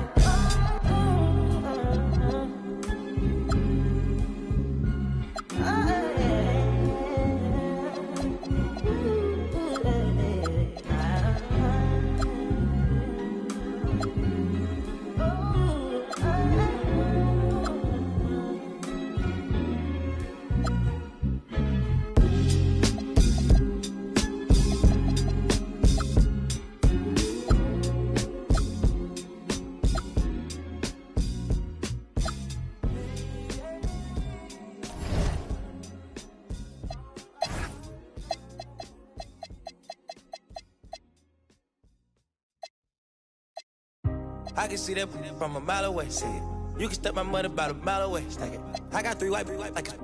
I can see that from a mile away. See it. You can step my money about a mile away. Stack it. I got three white like a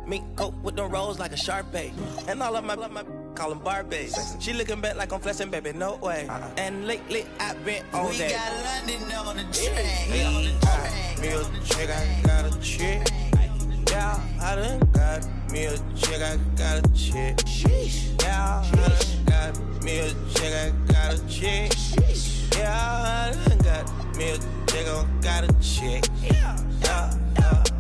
mink coat with them rolls like a Sharpay. And all of my call them Barbies. She looking back like I'm flexing, baby, no way. And lately I've been on We that. got London on the train. Me a chick, I got a chick. Yeah, I done got me a chick, I got a chick. Yeah, I done got me a chick, I got a chick. Yeah, I done got me a chick, I got a chick. Yeah,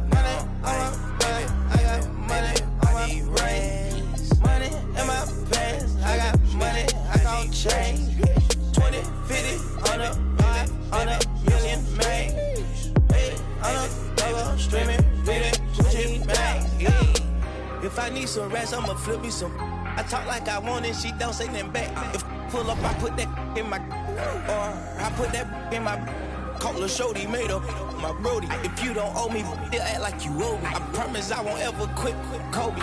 money on my baby, I got money on my rings. Money in my pants, I got money, I gon' change. 20, 50, on a million, man. Hey, on a double, streaming, reading, Gucci, man. If I need some rest, I'ma flip me some. I talk like I want it, she don't say nothing back. If pull up, I put that in my, or I put that in my. Call a shorty, made up my brody. If you don't owe me, they'll act like you owe me. I promise I won't ever quit Kobe.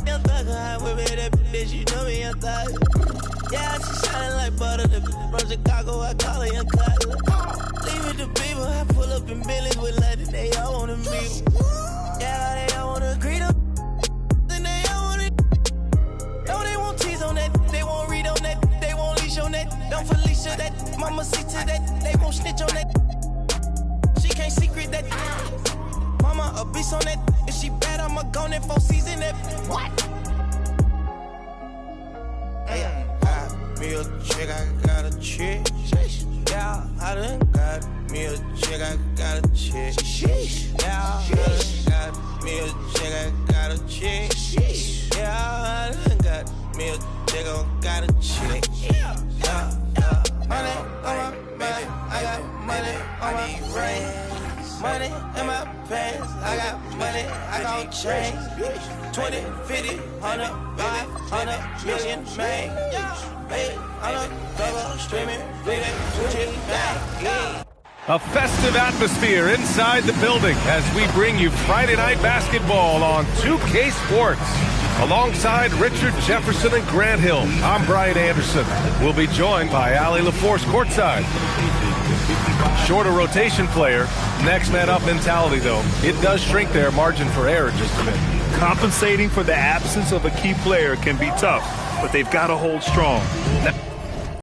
Young thugger, I whip it, that bitch, you know me, young thugger. Yeah, she shining like butter, the from Chicago, I call her young Cutler. Leave it to people, I pull up in Billy's with London, they all wanna meet. Yeah, they all wanna greet them. Then they all wanna. No, they won't tease on that, they won't read on that, they won't leash on that. Don't Felicia that, mama see to that, they won't snitch on that. She can't secret that. Mama a beast on that. If she bad, I'ma go in 4 season that. What? Me a chick, I got a chick. Yeah, I done got me a chick, I got a chick. Yeah, I done got me a chick, I got a chick. Yeah, I done got me a chick, I got a chick. Yeah. Money on my baby, I got money on my rings. Money in my pants, I got money, exchange. 20, 50, 100, 500 million, man. Baby, I'm a cover, streaming, bleeding, Gucci, man. A festive atmosphere inside the building as we bring you Friday Night Basketball on 2K Sports. Alongside Richard Jefferson and Grant Hill, I'm Brian Anderson. We'll be joined by Allie LaForce courtside. Shorter rotation player, next man up mentality though. It does shrink their margin for error just a bit. Compensating for the absence of a key player can be tough, but they've got to hold strong.